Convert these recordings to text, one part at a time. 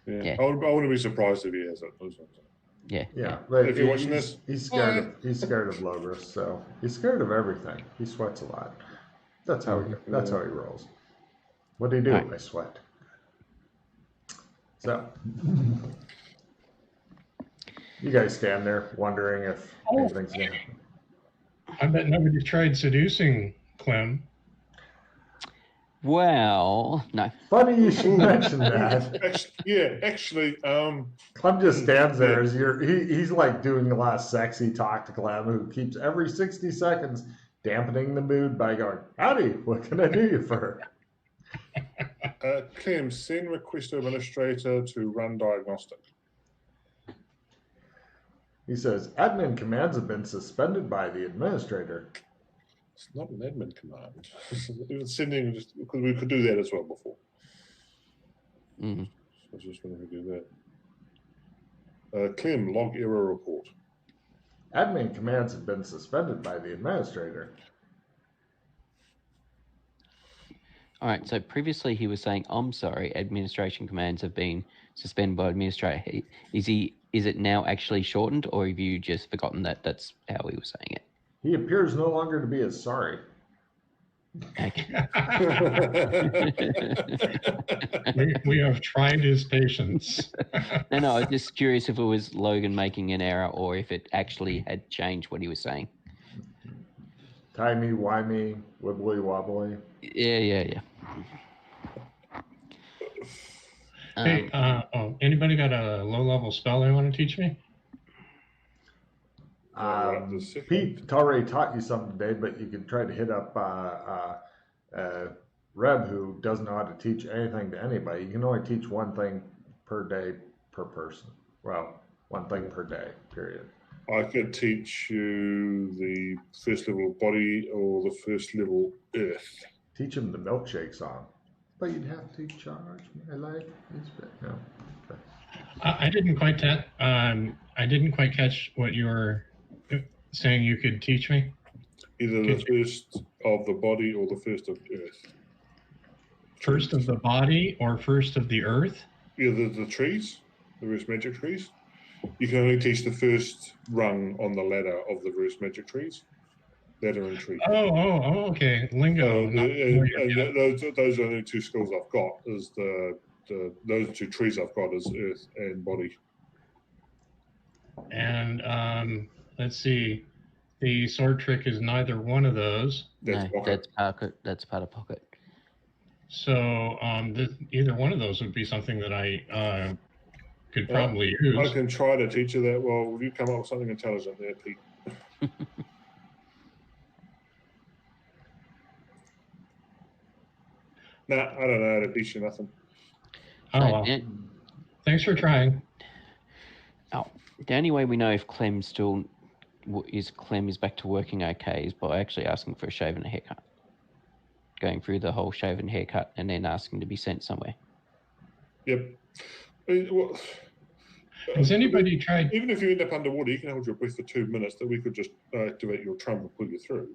Yeah. I wouldn't be surprised if he has it. Yeah. But if you're watching this, he's scared of Logos, so he's scared of everything. He sweats a lot. That's how he rolls. What do you do? Right. I sweat. So you guys stand there wondering if anything's gonna happen. I bet nobody tried seducing Clem. Well, no. Funny you should mention that. Actually, Clem just stands there as he's like doing a lot of sexy talk to Clem, who keeps every 60 seconds dampening the mood by going, "Howdy, what can I do you for?" Clem, send request to administrator to run diagnostic. He says, admin commands have been suspended by the administrator. It's not an admin command. It's sending, because we could do that as well before. Mm-hmm. So just when we do that. Clem, log error report. Admin commands have been suspended by the administrator. All right, so previously he was saying, I'm sorry, administration commands have been suspended by administrator. Is it now actually shortened, or have you just forgotten that that's how he was saying it? He appears no longer to be as sorry. Okay. we have tried his patience. No, I was just curious if it was Logan making an error or if it actually had changed what he was saying. Timey-wimey, wibbly-wobbly. Yeah. Hey, anybody got a low-level spell they want to teach me? Pete already taught you something today, but you could try to hit up Reb, who doesn't know how to teach anything to anybody. You can only teach one thing per day per person. Well, one thing per day, period. I could teach you the first level body or the first level earth. Teach him the milkshake song. But you'd have to charge my life. No. Okay. I didn't quite catch what you were saying you could teach me. Either the first of the body or the first of earth. First of the body or first of the earth? Either the trees, the various magic trees. You can only teach the first rung on the ladder of the various magic trees. Ladder and tree. Oh, okay. Lingo. Those are the only two skills I've got. Is those two trees I've got is earth and body. And let's see. The sword trick is neither one of those. That's pocket. That's part of pocket. So either one of those would be something that I could probably use. I can try to teach you that. Well, will you come up with something intelligent there, Pete? Nah, I don't know how to teach you nothing. Oh, well. Thanks for trying. Oh, the only way we know if Clem is back to working okay is by actually asking for a shave and a haircut. Going through the whole shave and haircut and then asking to be sent somewhere. Yep. Well, has anybody tried... Even if you end up underwater, you can hold your breath for 2 minutes, that we could just activate your trump and pull you through.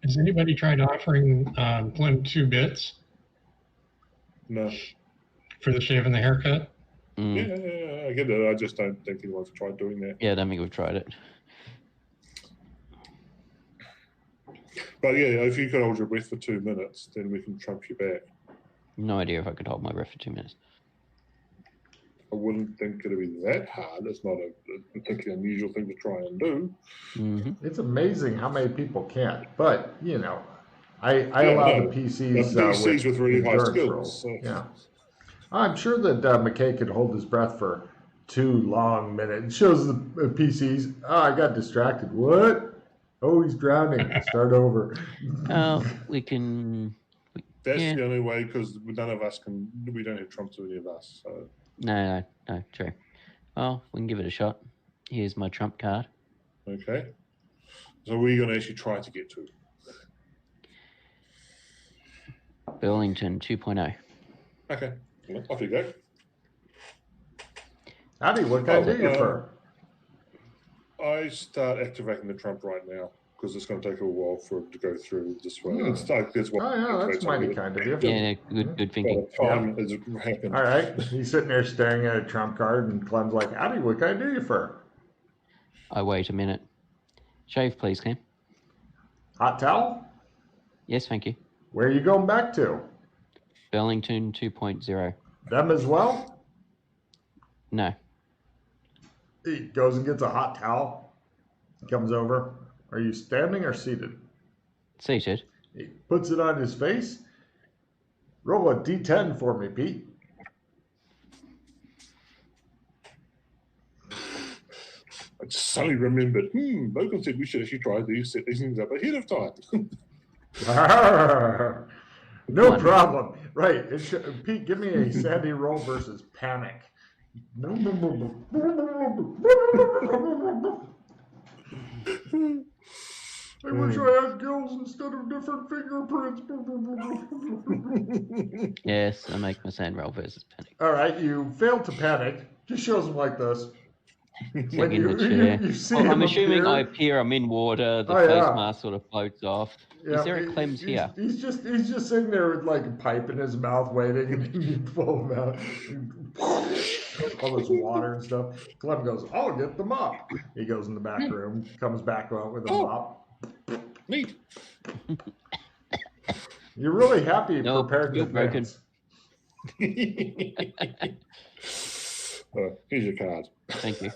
Has anybody tried offering Clem 2 bits? No. For the shave and the haircut? Yeah, I get it. I just don't think anyone's tried doing that. Yeah, I don't think we've tried it. But yeah, if you could hold your breath for 2 minutes, then we can trump you back. No idea if I could hold my breath for 2 minutes. I wouldn't think it'd be that hard. It's not a particularly unusual thing to try and do. Mm-hmm. It's amazing how many people can't. But, I allow the PCs with really high skills. Rolls. So. Yeah. I'm sure that McKay could hold his breath for 2 long minutes. It shows the PCs, I got distracted. What? Oh, he's drowning. Start over. We can... That's the only way, because none of us can... We don't have trumps with any of us, so... No, true. Well, we can give it a shot. Here's my trump card. Okay. So where are you going to actually try to get to? Burlington 2.0. Okay. Off you go. Howdy, what can I do you for? I start activating the trump right now, because it's going to take a while for it to go through this way. It's like Oh, yeah, that's mighty kind of you. Yeah, good thinking. By the time it's happened. All right. He's sitting there staring at a trump card, and Clem's like, Howdy, what can I do you for? I wait a minute. Shave, please, Clem. Hot towel? Yes, thank you. Where are you going back to? Burlington 2.0. Them as well? No. He goes and gets a hot towel. He comes over. Are you standing or seated? Seated. He puts it on his face. Roll a d10 for me, Pete. I just suddenly remembered, Logan said we should actually try these, set these things up ahead of time. No problem. Right. Pete, give me a Sandy roll versus panic. I wish I had gills instead of different fingerprints. Yes, I make my sand roll versus panic. All right, you failed to panic. Just shows them like this. Like in the chair. You see I'm him assuming appear. I appear, I'm in water, the Oh, face yeah. mask sort of floats off. Yeah, Is there a Clem's here? He's just sitting there with like a pipe in his mouth waiting, and you pull him out. All this water and stuff. Clem goes, I'll get the mop. He goes in the back room, comes back out with a mop. Neat. You're really happy Nope, prepared you're to broken. Here's your card. Thank you.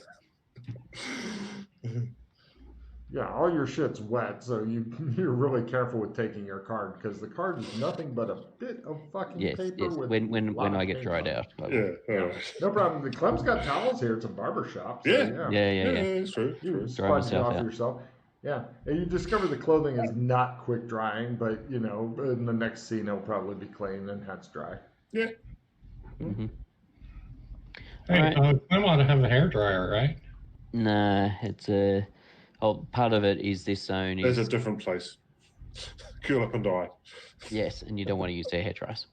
Yeah, all your shit's wet, so you're really careful with taking your card because the card is nothing but a bit of fucking Yes, paper. yes. With When a lot I of get paint dried on it. out. I will. Yeah, all right. No problem. The Clem's got towels here. It's a barber shop. So Yeah. Yeah. It's true. You True. Dry sponge myself off out. yourself. Yeah. And you discover the clothing is not quick drying, but in the next scene it'll probably be clean and hence dry. Yeah. Mm-hmm. Hey, Alright. Clem ought to have a hairdryer, right? Nah, it's a. Oh, part of it is this zone There's is a different place. Curl up and die. yes, and you don't want to use their hair dryers.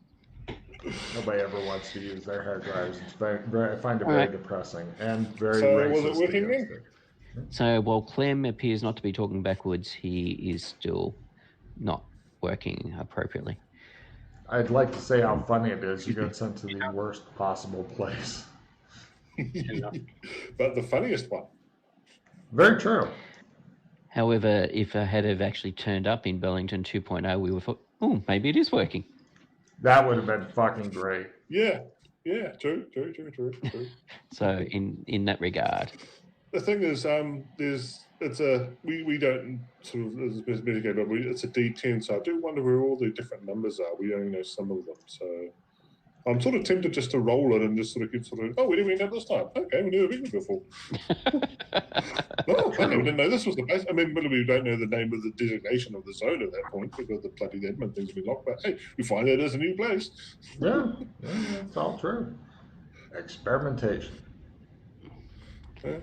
Nobody ever wants to use their hair dryers. It's I find it All very right. depressing and very So, racist. was it working against then? it. So while Clem appears not to be talking backwards, he is still not working appropriately. I'd like to say how funny it is. You got sent to the worst possible place. But the funniest one. Very true. However, if I had have actually turned up in Burlington 2.0, we would have thought, oh, maybe it is working. That would have been fucking great. Yeah. True. So in that regard, The thing is, we don't sort of as mitigate, but it's a D10. So I do wonder where all the different numbers are. We only know some of them. So I'm sort of tempted just to roll it and just sort of get oh, we didn't end up this time. Okay, we never been here before. Oh, okay, we didn't know this was the place. I mean, we don't know the name of the designation of the zone at that point because the bloody admin things have been locked. But hey, we find it as a new place. Yeah, that's all true. Experimentation. Yeah.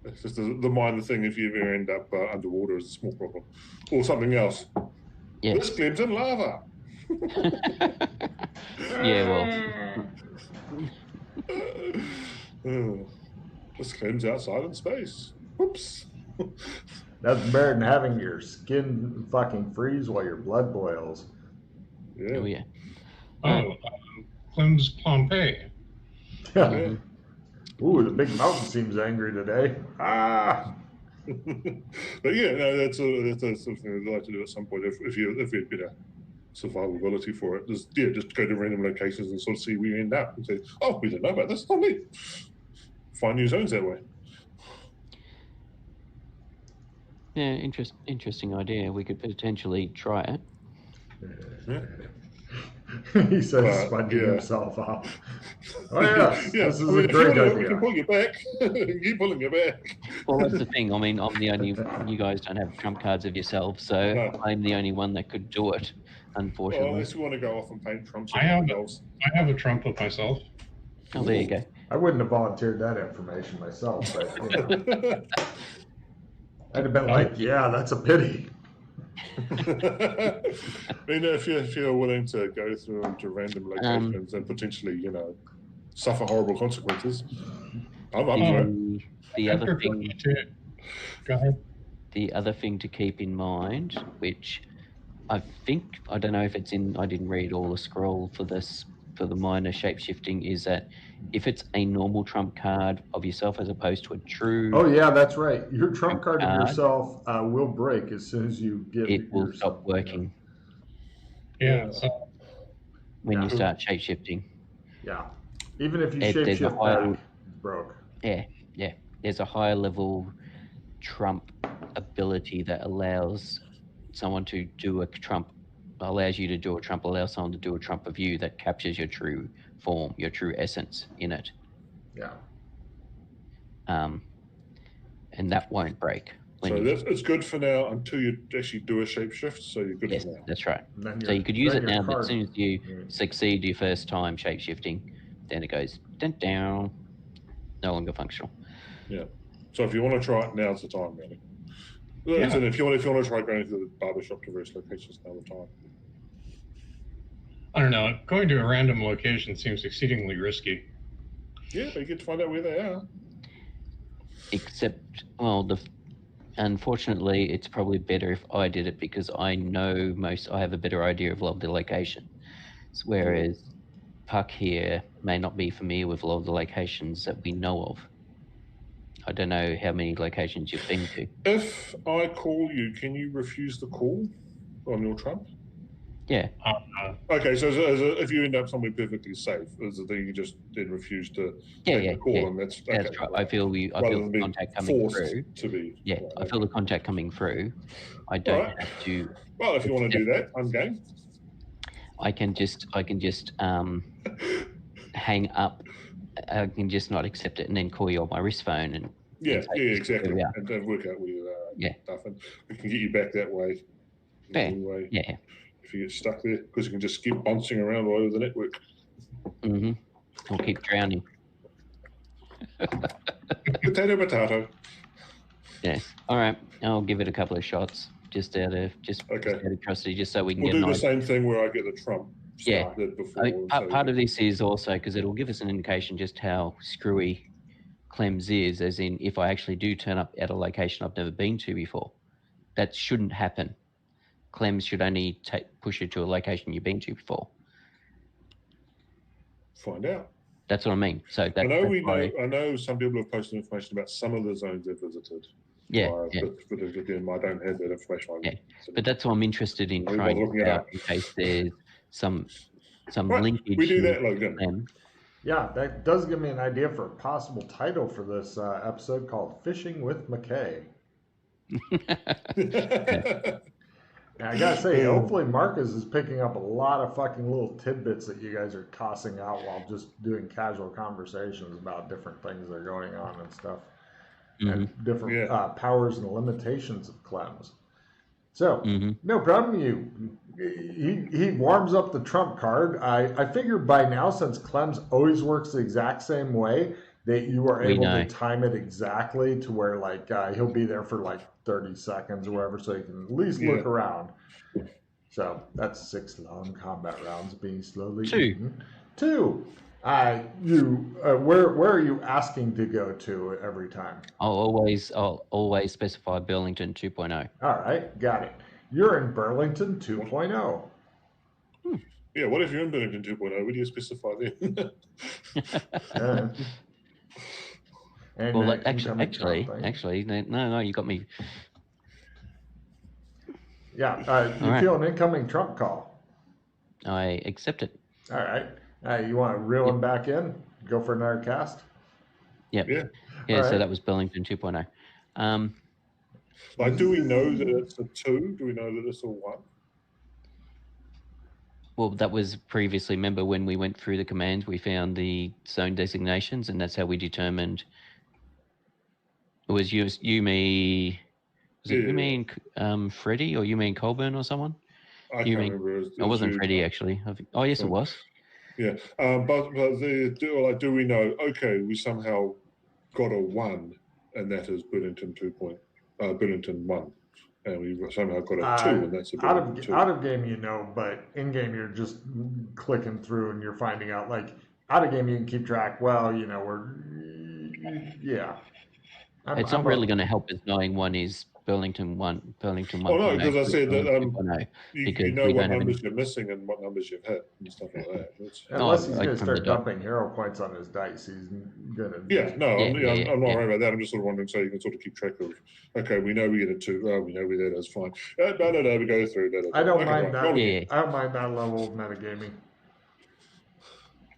It's just the minor thing if you ever end up underwater is a small problem. Or something else. yeah, This glimpse in lava. yeah. Well, This glimpse outside in space. Whoops. That's better than having your skin fucking freeze while your blood boils. Yeah. oh yeah. Clem's Pompeii. Yeah. Ooh, the big mountain seems angry today. Ah! But yeah, no, that's something I'd like to do at some point if you had better survivability for it. Just go to random locations and sort of see where you end up and say, oh, we didn't know about this. Oh, neat. Find new zones that way. Yeah, interesting idea. We could potentially try it. Yeah. He says, But, sponging yeah. himself off. Oh, yes, Yeah, this is I mean, a if great you want to, we idea. can pull you back. Keep pulling you back. Well, that's the thing. I mean, I'm the only. You guys don't have trump cards of yourselves, so No. I'm the only one that could do it. Well, Unfortunately. unless you want to go off and paint trumps. I have else. I have a trump of myself. Oh, there you go. I wouldn't have volunteered that information myself, but I'd have been like, yeah, that's a pity. If you're willing to go through into random locations and potentially, suffer horrible consequences, I'm for it. The other After thing. Go ahead. the other thing to keep in mind, which I don't know if it's in, I didn't read all the scroll for this, for the minor shape-shifting, is that if it's a normal trump card of yourself as opposed to a true, Oh yeah, that's right. Your trump card of card, yourself will break as soon as you give it will yourself. stop working Yeah. So when Yeah. you start shape-shifting. Yeah. Even if you There's a shapeshift higher- back, it's broke. Yeah. There's a higher level trump ability that allows someone to do a trump, allows you to do a trump, allows someone to do a trump of you that captures your true form, your true essence in it. Yeah. And that won't break. So it's good for now until you actually do a shapeshift. So you're good Yes, for now. that's right. And then So you could use then it your now, but as card- soon as you succeed your first time shape-shifting, then it goes down, no longer functional. Yeah. So if you want to try it, now's the time, really. Yeah. And if you want to try going to the barbershop to various locations, now's the time. I don't know. Going to a random location seems exceedingly risky. Yeah, but you get to find out where they are. Except, well, unfortunately, it's probably better if I did it because I know I have a better idea of a lot of the location. Whereas Puck here may not be familiar with a lot of the locations that we know of. I don't know how many locations you've been to. If I call you, can you refuse the call on your trump? Yeah. Okay, so if you end up somewhere perfectly safe, is the thing you just then refuse to take the call, and that's okay. That's right. I feel the contact coming through. To be, I feel the contact coming through. I don't have to. Well, if you want to do that, I'm game. I can just hang up. I can just not accept it and then call you on my wrist phone and exactly, yeah. and work out where you are. Yeah. Stuff, and we can get you back that way. Anyway. Yeah. If you get stuck there, because you can just keep bouncing around all over the network. Mm-hmm. Or keep drowning. Potato. Yes. All right. I'll give it a couple of shots, just out of curiosity, just so we can We'll get do the same thing where I get the trump started before. Part of this is also because it'll give us an indication just how screwy Clem's is, as in if I actually do turn up at a location I've never been to before. That shouldn't happen. Clems should only push you to a location you've been to before. Find out. That's what I mean. So I know some people have posted information about some of the zones they've visited. But again, I don't have that information. But that's what I'm interested in trying to figure out in case there's some linkage. We do that, Logan. Yeah, that does give me an idea for a possible title for this episode called Fishing with McKay. I gotta say, hopefully Marcus is picking up a lot of fucking little tidbits that you guys are tossing out while just doing casual conversations about different things that are going on and stuff. And different powers and limitations of Clem's. So, no problem. He warms up the trump card. I figured by now, since Clem's always works the exact same way, that you are able to time it exactly to where he'll be there for 30 seconds or whatever, so you can at least look around. So that's 6 long combat rounds being slowly eaten. 2. Where are you asking to go to every time? I'll always specify Burlington 2.0. All right, got it. You're in Burlington 2.0. Yeah, what if you're in Burlington 2.0? Would you specify then? Well, actually, no, you got me. Yeah, you feel an incoming trump call. I accept it. All right. You want to reel him back in? Go for another cast? Yep. Yeah. So that was Burlington 2.0. Do we know that it's a 2? Do we know that it's a 1? Well, that was previously. Remember when we went through the commands, we found the zone designations, and that's how we determined. It was you, me. Was it you, me, and Freddie, or you, me, and Colburn, or someone? I can't remember. It wasn't Freddie, actually. Oh, yes, it was. Yeah, but do we know? Okay, we somehow got a 1, and that is Burlington 1, and we somehow got a 2, and that's a Burlington 2. Out of game, but in game you're just clicking through and you're finding out. Out of game you can keep track. Well, It's not really going to help us knowing one is Burlington 1, Burlington 1.0. Oh no, because I said that Burlington 2.0, you because know we what don't have numbers you're missing and what numbers you've hit and stuff like that. Unless he's like going to from start the dot. dumping hero points on his dice, he's going to. Yeah, no, I'm not yeah. worried about that. I'm just sort of wondering so you can sort of keep track of. Okay, we know we get a 2. Oh, we know we that is fine. No, we go through that. I don't Okay, mind right, that. roll Yeah. again. I don't mind that level of metagaming.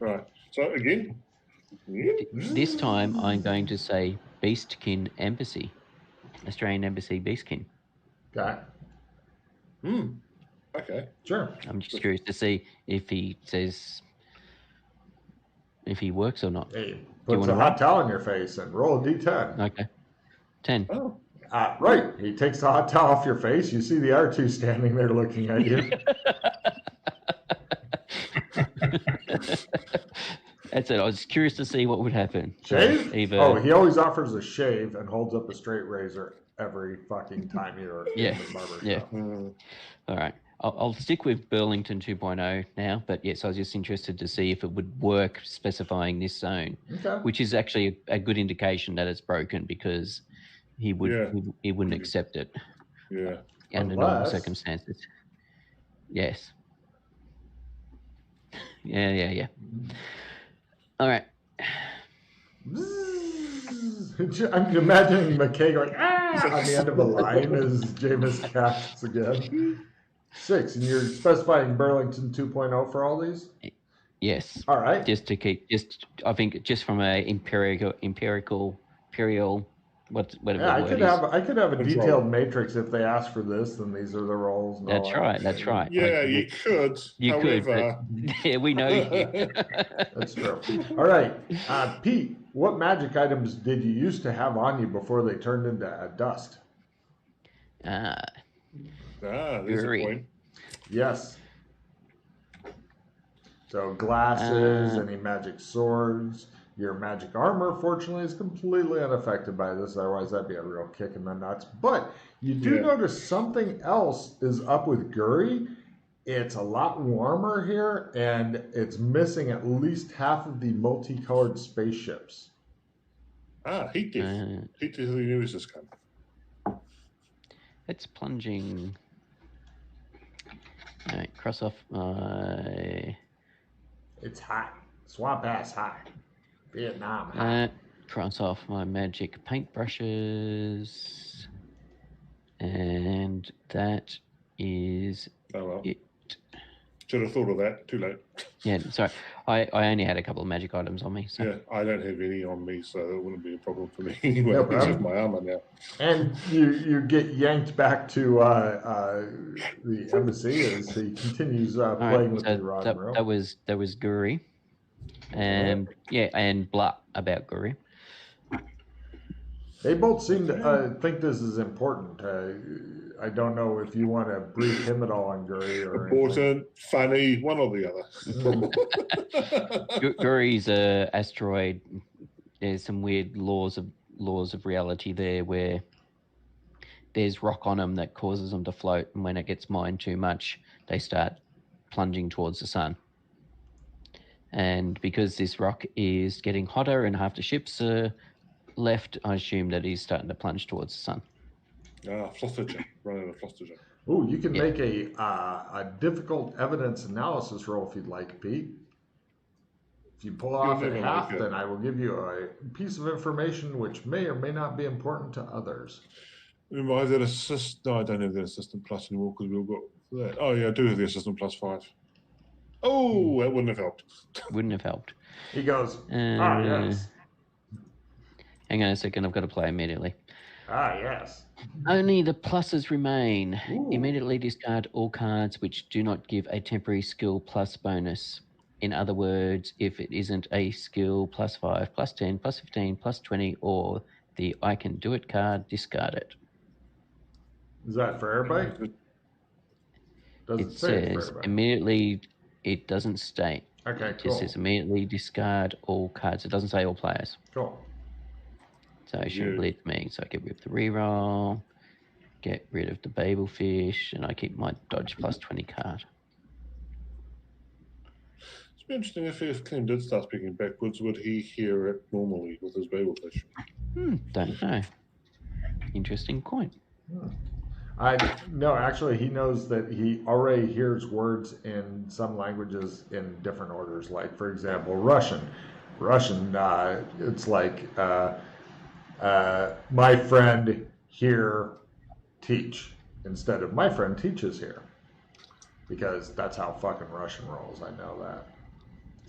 Right. So again. Yeah. This time I'm going to say Beastkin Embassy, Australian Embassy Beastkin. Okay. Okay. Sure. I'm just curious to see if he works or not. Hey, you puts wanna a hot towel in your face and roll a d10. Okay. 10. Oh. Right. He takes the hot towel off your face. You see the R2 standing there looking at you. That's it. I was curious to see what would happen. Shave? Either, Oh, he always offers a shave and holds up a straight razor every fucking time you're Yeah. in the barber Yeah. shop. All right. I'll stick with Burlington 2.0 now, but yes, I was just interested to see if it would work specifying this zone, Okay. which is actually a good indication that it's broken because he wouldn't accept it Yeah. under normal Unless- circumstances. Yes. Yeah. All right. I'm imagining McKay going on the end of a line as Jameis casts again. 6, and you're specifying Burlington 2.0 for all these? Yes. All right. I think just from a imperial, whatever Yeah, the word is. I could have a Control. detailed matrix if they ask for this, then these are the roles. And all That's right. Yeah, you could. You could, However, but yeah, we know you. That's true. All right. Pete, what magic items did you used to have on you before they turned into dust? there's Very. a point. Yes. So glasses, any magic swords. Your magic armor, fortunately, is completely unaffected by this. Otherwise, that'd be a real kick in the nuts. But you do notice something else is up with Guri. It's a lot warmer here, and it's missing at least half of the multicolored spaceships. Heat death. Heat death, who knew this coming? It's plunging. All right, cross off my. It's hot. Swamp ass hot. Vietnam hot. Cross off my magic paintbrushes. And that is Oh well. it. Should have thought of that. Too late. Yeah, sorry. I only had a couple of magic items on me. So. Yeah, I don't have any on me, so that wouldn't be a problem for me anyway. No Because of problem. my armor now. And you get yanked back to the embassy as he continues All playing right, with so the rod that, and rope. that was Guri. And and blah about Guri. They both seem to think this is important. I don't know if you want to brief him at all on Guri or anything. Important, funny, one or the other. Guri's a asteroid. There's some weird laws of reality there where there's rock on them that causes them to float, and when it gets mined too much, they start plunging towards the sun. And because this rock is getting hotter and half the ships are left, I assume that he's starting to plunge towards the sun. Flostager. Running a Flostager. Ooh, you can make a difficult evidence analysis roll if you'd like, Pete. If you pull off at half, then I will give you a piece of information which may or may not be important to others. Is that assist? No, I don't have that assistant plus anymore because we've got that. Oh yeah, I do have the assistant plus 5. Oh, that wouldn't have helped. Wouldn't have helped. He goes, yes. Hang on a second, I've got to play immediately. Yes. Only the pluses remain. Ooh. Immediately discard all cards which do not give a temporary skill plus bonus. In other words, if it isn't a skill plus 5, plus 10, plus 15, plus 20, or the I can do it card, discard it. Is that for everybody? Doesn't It say it's for says everybody. immediately, it doesn't state. Okay, It cool. just says immediately discard all cards. It doesn't say all players. Cool. So it shouldn't bleed me. So I get rid of the reroll, get rid of the Babelfish, and I keep my dodge plus 20 card. It's be interesting if Clem did start speaking backwards, would he hear it normally with his Babelfish? Don't know. Interesting point. No, actually, he knows that he already hears words in some languages in different orders. Like, for example, Russian. Russian, it's like my friend here teach instead of my friend teaches here, because that's how fucking Russian rolls. I know that.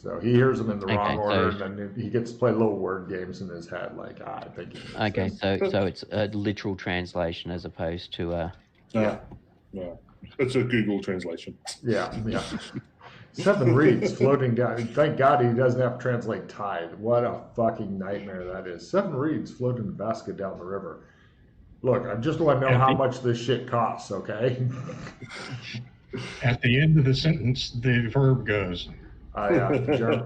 So he hears them in the wrong order, and then he gets to play little word games in his head, like, I think. Okay, so it's a literal translation as opposed to Yeah. No, it's a Google translation. Yeah. 7 reeds floating down. Thank God he doesn't have to translate tide. What a fucking nightmare that is. 7 reeds floating in a basket down the river. Look, I just want to know how much this shit costs, okay? At the end of the sentence, the verb goes. Yeah,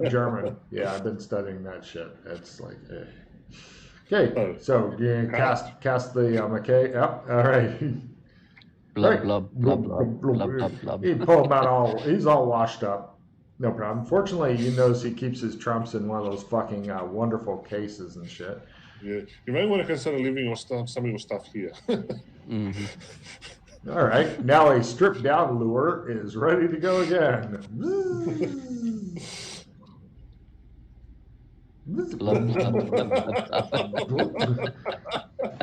German. Yeah, I've been studying that shit. It's like, Okay, so you cast the McKay. Yep, all right. blub, blub, blub, blub, blub, blub, blub. He pulled him out he's all washed up. No problem. Fortunately, he knows he keeps his trumps in one of those fucking wonderful cases and shit. Yeah, you may want to consider leaving some of your stuff here. Mm-hmm. All right, now a stripped down lure is ready to go again. Blub, blub, blub, blub.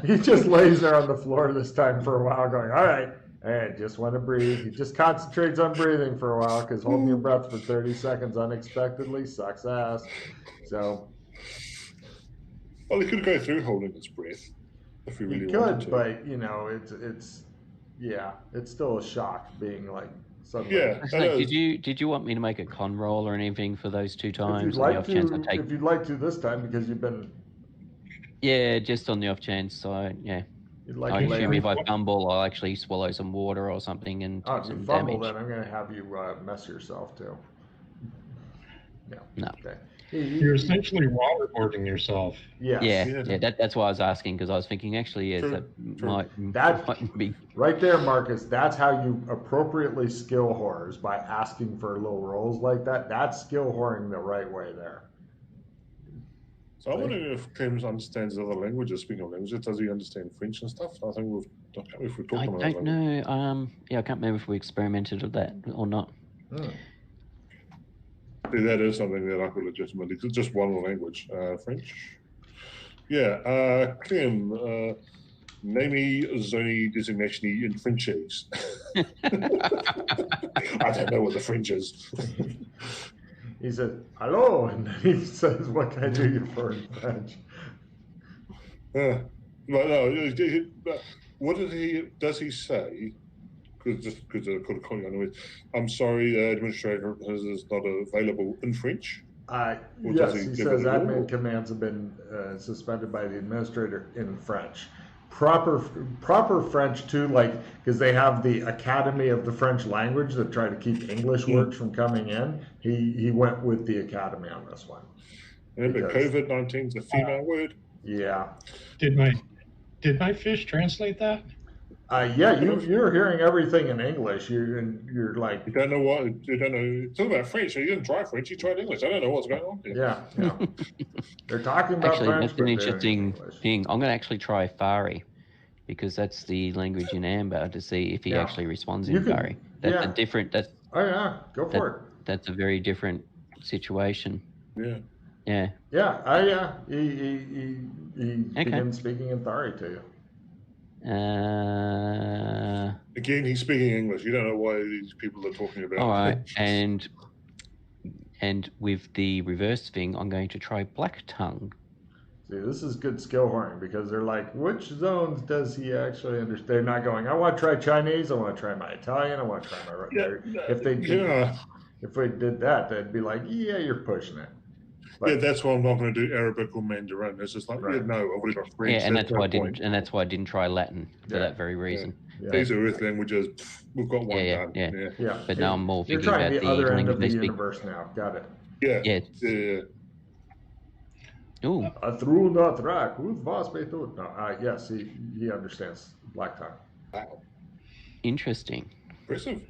He just lays there on the floor this time for a while going, all right, I just want to breathe. He just concentrates on breathing for a while because holding your breath for 30 seconds unexpectedly sucks ass. So. Well, he could go through holding his breath if he really wanted to. But it's still a shock being like suddenly. Yeah. So did you want me to make a con roll or anything for those 2 times? If you'd like to this time, because you've been. Yeah, just on the off chance. So yeah. I assume if I fumble, I'll actually swallow some water or something and take some fumble, damage. Then I'm going to have you mess yourself too. No. Okay. You're essentially waterboarding yourself. Yes. Yeah. That's why I was asking, because I was thinking actually, yes, True. that might be right there, Marcus. That's how you appropriately skill whores, by asking for little rolls like that. That's skill whoring the right way there. So I'm wondering if Clem understands other languages. Speaking of languages, does he understand French and stuff? I think if we've talked I about don't know. I can't remember if we experimented with that or not. See, that is something that I could legitimately, just one language, French. Yeah, Clem, name zoni designation in Frenchies. I don't know what the French is. He said, hello, and then he says, what can I do you for in French? But no, what does he say? Because I could have called you anyway. I'm sorry, the administrator is not available in French. Yes, he says admin commands have been suspended by the administrator in French. Proper French too, like, because they have the Academy of the French Language that try to keep English words from coming in. He went with the Academy on this one. Remember, COVID-19 is a female word. Yeah. Did my fish translate that? Yeah, you're hearing everything in English. You're like, you don't know. Talk about French. You didn't try French. You tried English. I don't know what's going on here. Yeah. They're talking about actually, French. That's an interesting thing. I'm going to actually try Fari, because that's the language in Amber, to see if he actually responds in Fari. That's a different. That's go for it. That's a very different situation. Yeah. He begins speaking in Thari to you. Again, he's speaking English. You don't know why these people are talking about. All right, and with the reverse thing, I'm going to try Black Tongue. See, this is good skill whoring, because they're like, which zones does he actually understand? They're not going, I want to try Chinese, I want to try my Italian, I want to try my... If they did that, they'd be like, yeah, you're pushing it. But that's why I'm not going to do Arabic or Mandarin. It's just like, no, I've already got French. Yeah, and that's why I didn't try Latin for that very reason. Yeah. These are Earth languages. We've got one done. Yeah. But now I'm more thinking about the other end of the speak. universe now. Got it. Yeah. Ooh. Through the track. No, yes, he understands Black Tongue. Wow. Interesting. Impressive.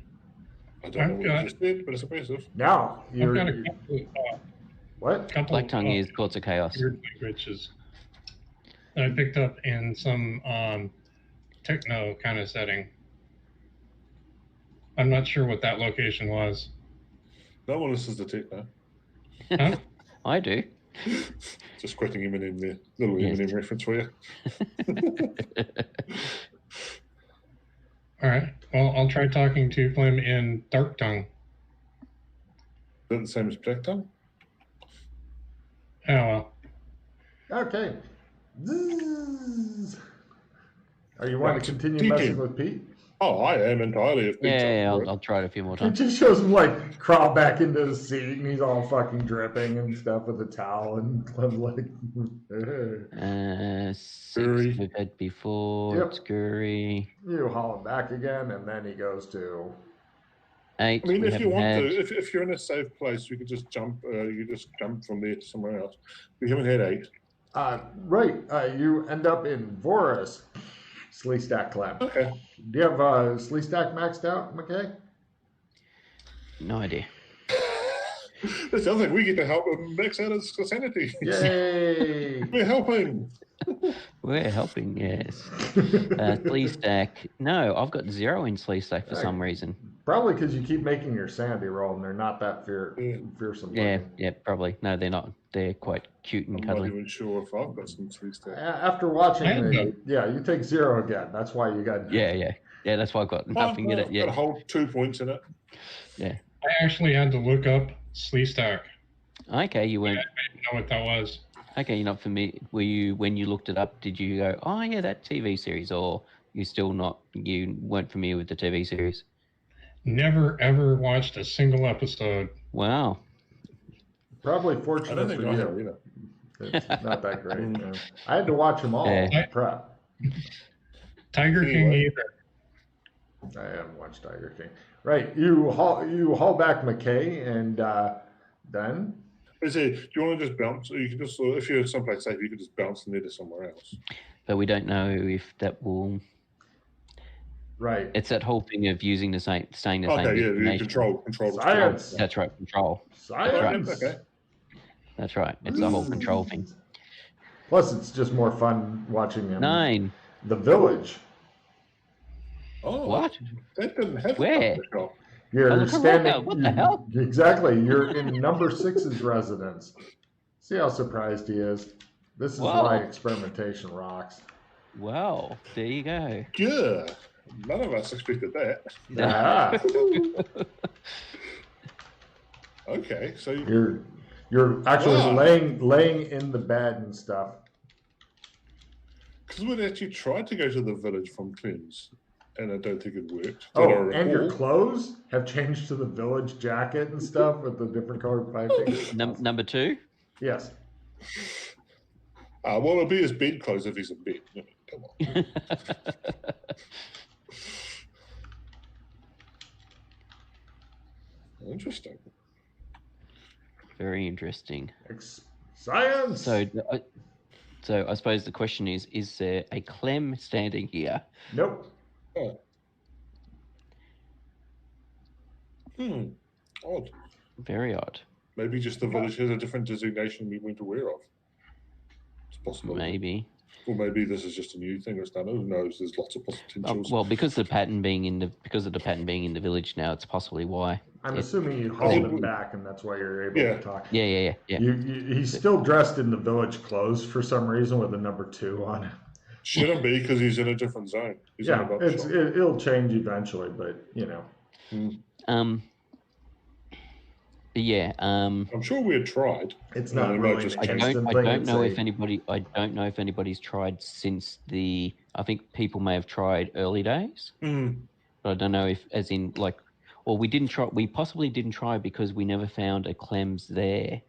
I don't know what you just did, but it's impressive. Now, I've got a couple, what? Black Tongue is Courts of Chaos. Weird languages that I picked up in some techno kind of setting. I'm not sure what that location was. No one listens to techno. Huh? I do. Just quoting Eminem there. Little Yes. Eminem reference for you. All right. Well, I'll try talking to Clem in Dark Tongue. Is that the same as Black Tongue? Oh, well. Okay. Zzz. Are you wanting to Right. continue Deacon. messing with Pete? Oh, I am entirely. If Pete's up Yeah, for it. I'll try it a few more It times. just shows him like crawl back into the seat and he's all fucking dripping and stuff with a towel and Clem's like, 6 Scurry. we've had before. Yep. Scurry. you haul him back again, and then he goes to 8. I mean, we if you haven't want had. to, if you're in a safe place, you could just jump. You just jump from there to somewhere else. We haven't had 8. right. You end up in Vora's Slee Stack Clem. Okay. Do you have Slee Stack maxed out, McKay? No idea. It sounds like we get to help him max out his sanity. Yay! We're helping. We're helping, yes. Slee stack. No, I've got 0 in Slee stack for some reason. Probably because you keep making your sanity roll, and they're not that fearsome. Yeah, looking. yeah, probably. No, they're not. They're quite cute and I'm not cuddly. even sure if I've got some sweet stuff. After watching I the, know. yeah, you take 0 again. That's why you got. Yeah. That's why I've got nothing in it Got a yet. whole 2 points in it. Yeah. I actually had to look up Slee Stack. Okay, you I weren't. didn't know what that was. Okay, you're not familiar. Were you, when you looked it up, did you go, oh yeah, that TV series, or you still not? You weren't familiar with the TV series? Never ever watched a single episode. Wow. Probably I don't fortunate think for I you. have either. It's not that great. Yeah. I had to watch them all Yeah. in prep. Tiger King Anyway. either. I haven't watched Tiger King. Right, you haul back McKay, and then Is it? Do you want to just bounce? You can just, if you're someplace safe, you can just bounce the net to somewhere else. But we don't know if that will. right, It's that whole thing of using the same, saying the same Okay, yeah, you information. control. science, That's right, control. science. Okay. That's right. It's the whole control thing. Plus, it's just more fun watching him. 9. The Village. Oh, What? that didn't have Where? Oh, You're Oh, look standing. around. What the hell? Exactly. You're in number 6's residence. See how surprised he is. This is Whoa. why experimentation rocks. Wow. There you go. yeah. None of us expected that. Ah, Okay, so you're actually Wow. laying in the bed and stuff. because we'd actually tried to go to the village from Clem's, and I don't think it worked. Oh, That I and your recall. clothes have changed to the village jacket and stuff with the different colored piping. Number 2. Yes. Well, it'll be his bed clothes if he's in bed. No, come on. Interesting. Very interesting. Science. So I suppose the question is there a Clem standing here? Nope. Oh. Odd. Very odd. Maybe just the village has a different designation we weren't aware of. It's possible. Maybe. Or maybe this is just a new thing. It's done. Who knows? There's lots of potentials. Well, because of the pattern being in the village now, it's possibly why. I'm Yeah. assuming you hauled him back, and that's why you're able Yeah. to talk. Yeah. He's still dressed in the village clothes for some reason with a number 2 on it. Shouldn't be because he's in a different zone. He's in a Yeah, box shop. it'll change eventually, but you know. But yeah. I'm sure we had tried. It's No, not they really might just an I change. instant don't thing. know It's if anybody. I don't know if anybody's tried since the. I think people may have tried early days, but I don't know if, as in like, or we didn't try. We possibly didn't try because we never found a Clem's there.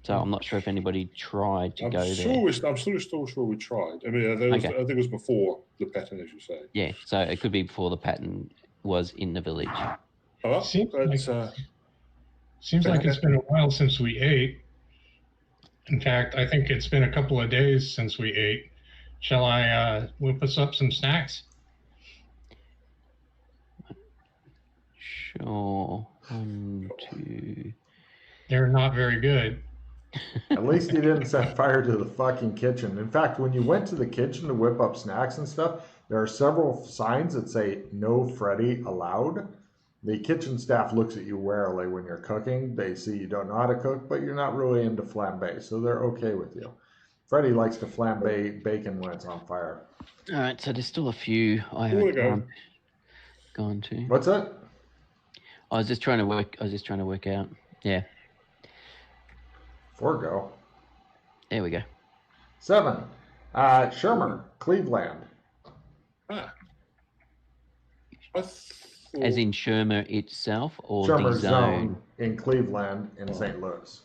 So I'm not sure if anybody tried to I'm go sure there. I'm still sure we tried. I mean, I think it was before the pattern, as you say. Yeah, so it could be before the pattern was in the village. Oh, Seems that's, Seems like it's been a while since we ate. In fact, I think it's been a couple of days since we ate. Shall I whip us up some snacks? Sure. 1, 2. They're not very good. At least you didn't set fire to the fucking kitchen. In fact, when you went to the kitchen to whip up snacks and stuff, There are several signs that say "No Freddy Allowed." The kitchen staff looks at you warily when you're cooking. They see you don't know how to cook, but you're not really into flambe, so they're okay with you. Freddy likes to flambe bacon when it's on fire. All right, so there's still a few I There we haven't go. gone to. What's that? I was just trying to work out. Yeah, 4 go. there we go. 7. Shermer, Cleveland. Ah. As in Shermer itself, or Shermer the Zone in Cleveland in St. Louis.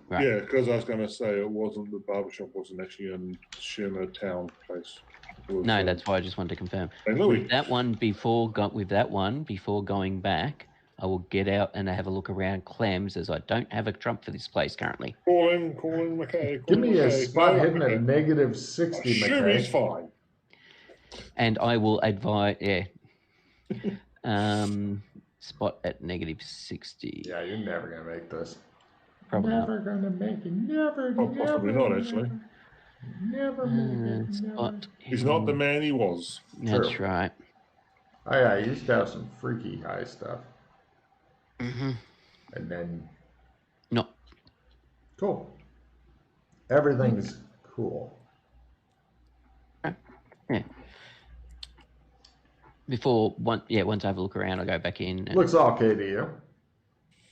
Right. Yeah, because I was going to say it wasn't the barbershop wasn't actually in Shermer Town place. Was, No, that's why I just wanted to confirm. St. Louis. With that one before going back, I will get out and have a look around Clem's, as I don't have a trump for this place currently. Calling McKay. Give me a spot hidden at negative 60, Sure, he's McKay. fine. And I will advise, spot at negative 60. Yeah, you're never going to make this. Probably Never going to make it. Never, Oh, possibly never, not, actually. Never make it. Never. Spot. He's not the man he was. That's True. right. Oh, yeah, I used to have some freaky high stuff. Mm-hmm. And then, No. cool. Everything's cool. Yeah. Once I have a look around, I'll go back in. And, Looks okay to you.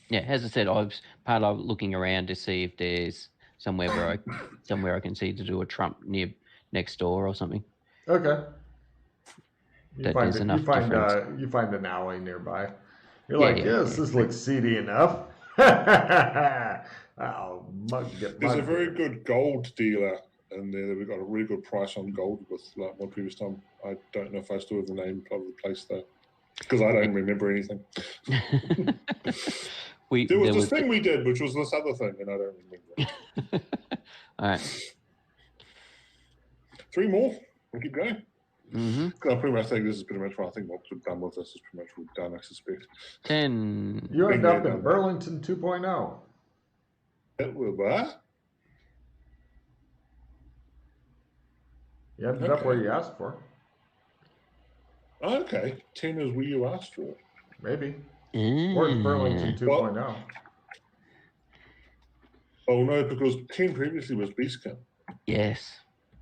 yeah, as I said, I was part of looking around to see if there's somewhere I can see to do a trump next door or something. Okay. You That find, is enough you find an alley nearby. You're Yeah, like, yeah, yes, yeah. this looks seedy enough. I'll get There's a mugged very here. good gold dealer in there that we got a really good price on gold with like my previous time. I don't know if I still have the name of the place though, because I don't remember anything. There was this thing we did, which was this other thing, and I don't remember. All right. 3 more. We'll keep going. Mm-hmm. I pretty much think this is pretty much what I think what we're done with this is pretty much what we're done, I suspect. 10. You end Bingo up in done. Burlington 2.0. It will be. You ended up Okay. where you asked for. Okay. 10 is where you asked for. Maybe. Or it's Burlington 2.0. Oh no, because 10 previously was Beastkin. Yes.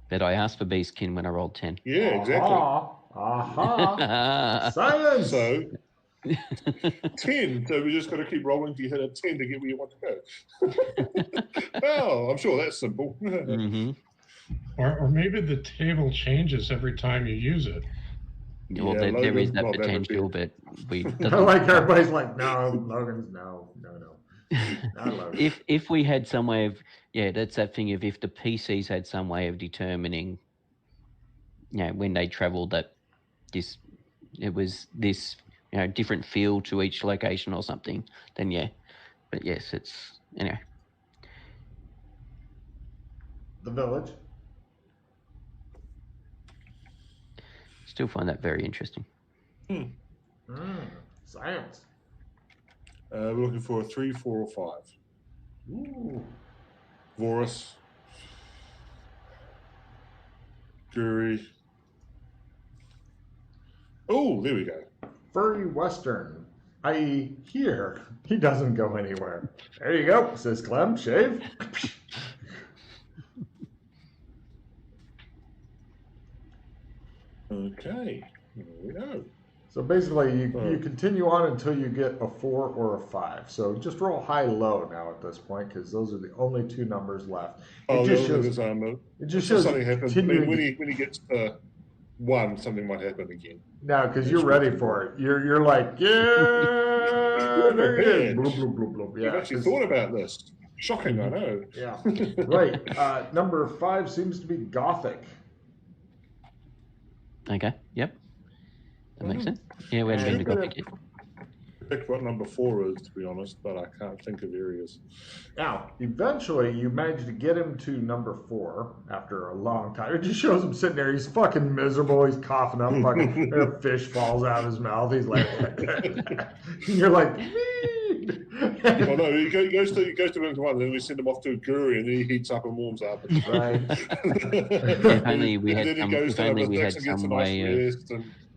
But I asked for Beastkin when I rolled 10. Yeah, exactly. Aha. Science! So 10. So we just got to keep rolling to hit a 10 to get where you want to go. Well, I'm sure that's simple. Mm-hmm. Or maybe the table changes every time you use it. Well, Yeah, there is Logan's that not that potential, but we. I like everybody's like, no, Logan's no. Not Logan. If we had some way of, that's that thing of if the PCs had some way of determining, when they travelled that it was this, different feel to each location or something, then yeah. But yes, it's, anyway. The village. Still find that very interesting. Science. We're looking for a 3, 4, or 5. Ooh. Vorus. Guri. Oh, there we go. Furry Western, i.e. here. He doesn't go anywhere. There you go, says Clem. Shave. Okay. Here we go. So basically, you continue on until you get a 4 or a 5. So just roll high-low now at this point, because those are the only 2 numbers left. Oh, It the just other thing shows. is, It just shows something happens. continuing. When he gets to 1, something might happen again. Now, because you're ready for it. You're like, yeah, there it is. Bloop, bloop, bloop, bloop. You've Yeah, actually 'cause- thought about this. Shocking, I know. yeah. Right. Number 5 seems to be Gothic. Okay. Yep. That makes sense. Yeah, we haven't been to Gothic yet. Pick what number 4 is, to be honest, but I can't think of areas. Now, eventually, you manage to get him to number 4 after a long time. It just shows him sitting there. He's fucking miserable. He's coughing up. Fucking a fish falls out of his mouth. He's like, and you're like, "Wee!" Well, no, he goes to Winter One, then we send him off to a Guri, and then he heats up and warms up. Right. If only we had some. If only we had some way of.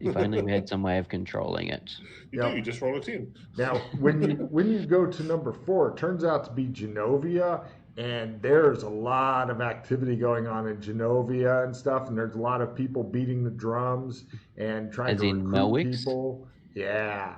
If only we had some way of controlling it. You do. You just roll it in. Now, when you go to number 4, it turns out to be Genovia, and there's a lot of activity going on in Genovia and stuff, and there's a lot of people beating the drums and trying to recruit Melwicks? people. Yeah.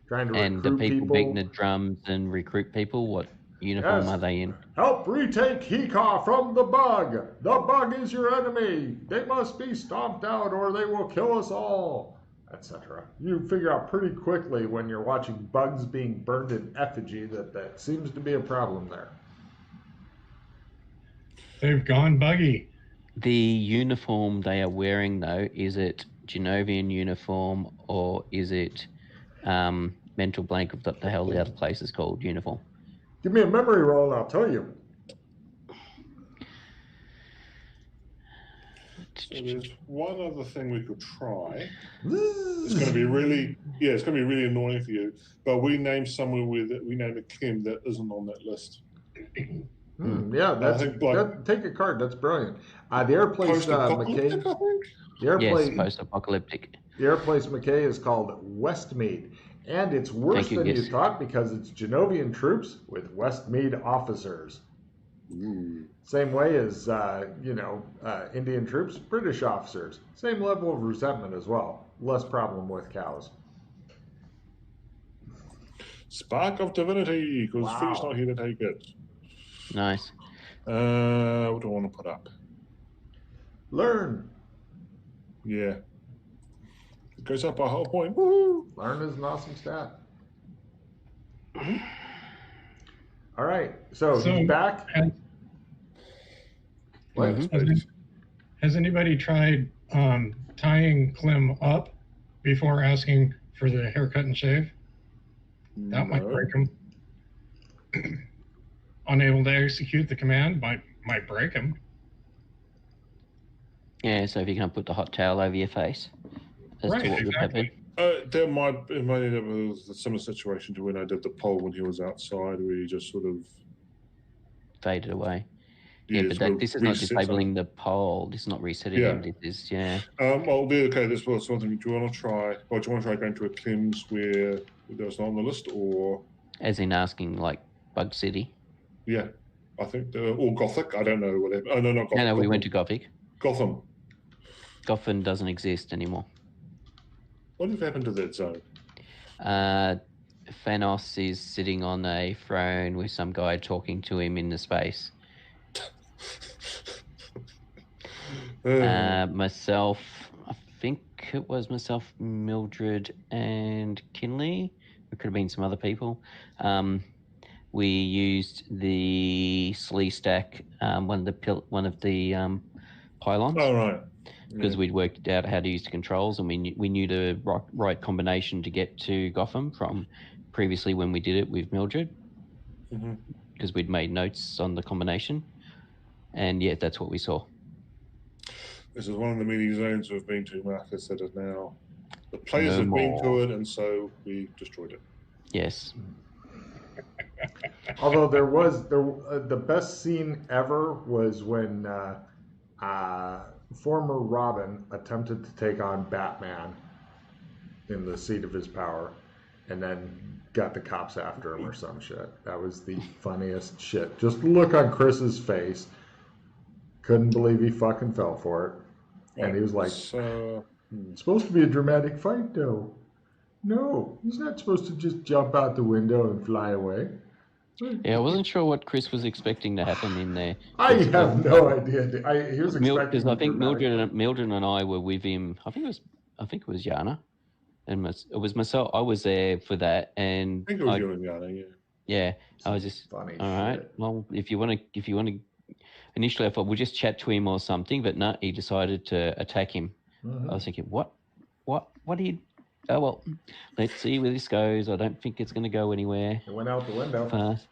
Trying to And the recruit people beating the drums and recruit people. What uniform Yes. are they in? Help retake Hika from the bug. The bug is your enemy. They must be stomped out or they will kill us all, etc. You figure out pretty quickly when you're watching bugs being burned in effigy that seems to be a problem there. They've gone buggy. The uniform they are wearing, though, is it Genovian uniform or is it mental blank of what the hell the other place is called uniform? Give me a memory roll and I'll tell you. So there's one other thing we could try. It's going to be really, it's going to be really annoying for you. But we named somewhere we named a Kim that isn't on that list. Yeah, take a card. That's brilliant. The airplace McKay. Yes, post-apocalyptic. The airplace McKay is called Westmead, and it's worse than you thought because it's Genovian troops with Westmead officers. Same way as Indian troops, British officers. Same level of resentment as well. Less problem with cows. Spark of Divinity, because Fee's not here to take it. Nice. What do I want to put up? Learn. Yeah. It goes up a whole point. Woo! Learn is an awesome stat. All right. So he's back. Has anybody tried tying Clem up before asking for the haircut and shave? That might break him. Unable to execute the command might break him. Yeah, so if you can't put the hot towel over your face, as to what would happen. It might end up with a similar situation to when I did the poll when he was outside, where he just sort of faded away. Yeah, but this is not disabling the pole. This is not resetting him. This is, okay, this was something. Do you want to try? Or do you want to try going to a Kim's where that's not on the list, or as in asking like Bug City? Yeah, I think or Gothic. I don't know whatever. Oh no, not Gothic. No, we went to Gothic. Gotham. Gotham doesn't exist anymore. What has happened to that zone? Thanos is sitting on a throne with some guy talking to him in the space. Myself, I think it was myself, Mildred, and Kinley. It could have been some other people. We used the Slee stack, one of the pylons. Oh right. Because we'd worked out how to use the controls, and we knew the right combination to get to Gotham from previously when we did it with Mildred. Because we'd made notes on the combination, and that's what we saw. This is one of the many zones we've been to, Marcus, that is now the players have been to it, and so we destroyed it. Yes. Although the best scene ever was when former Robin attempted to take on Batman in the seat of his power, and then got the cops after him or some shit. That was the funniest shit. Just look on Chris's face. Couldn't believe he fucking fell for it. And he was like, it's supposed to be a dramatic fight, though. No, he's not supposed to just jump out the window and fly away. Yeah, I wasn't sure what Chris was expecting to happen in there. I have no idea. He was expecting because I think Mildred and I were with him. I think it was Yana, and it was myself. I was there for that, and I think it was you and Yana. Yeah. Yeah, I was just funny. All right. Well, if you want to. Initially, I thought we'll just chat to him or something, but no, he decided to attack him. I was thinking, what do you? Oh, well, let's see where this goes. I don't think it's going to go anywhere. It went out the window. Fast.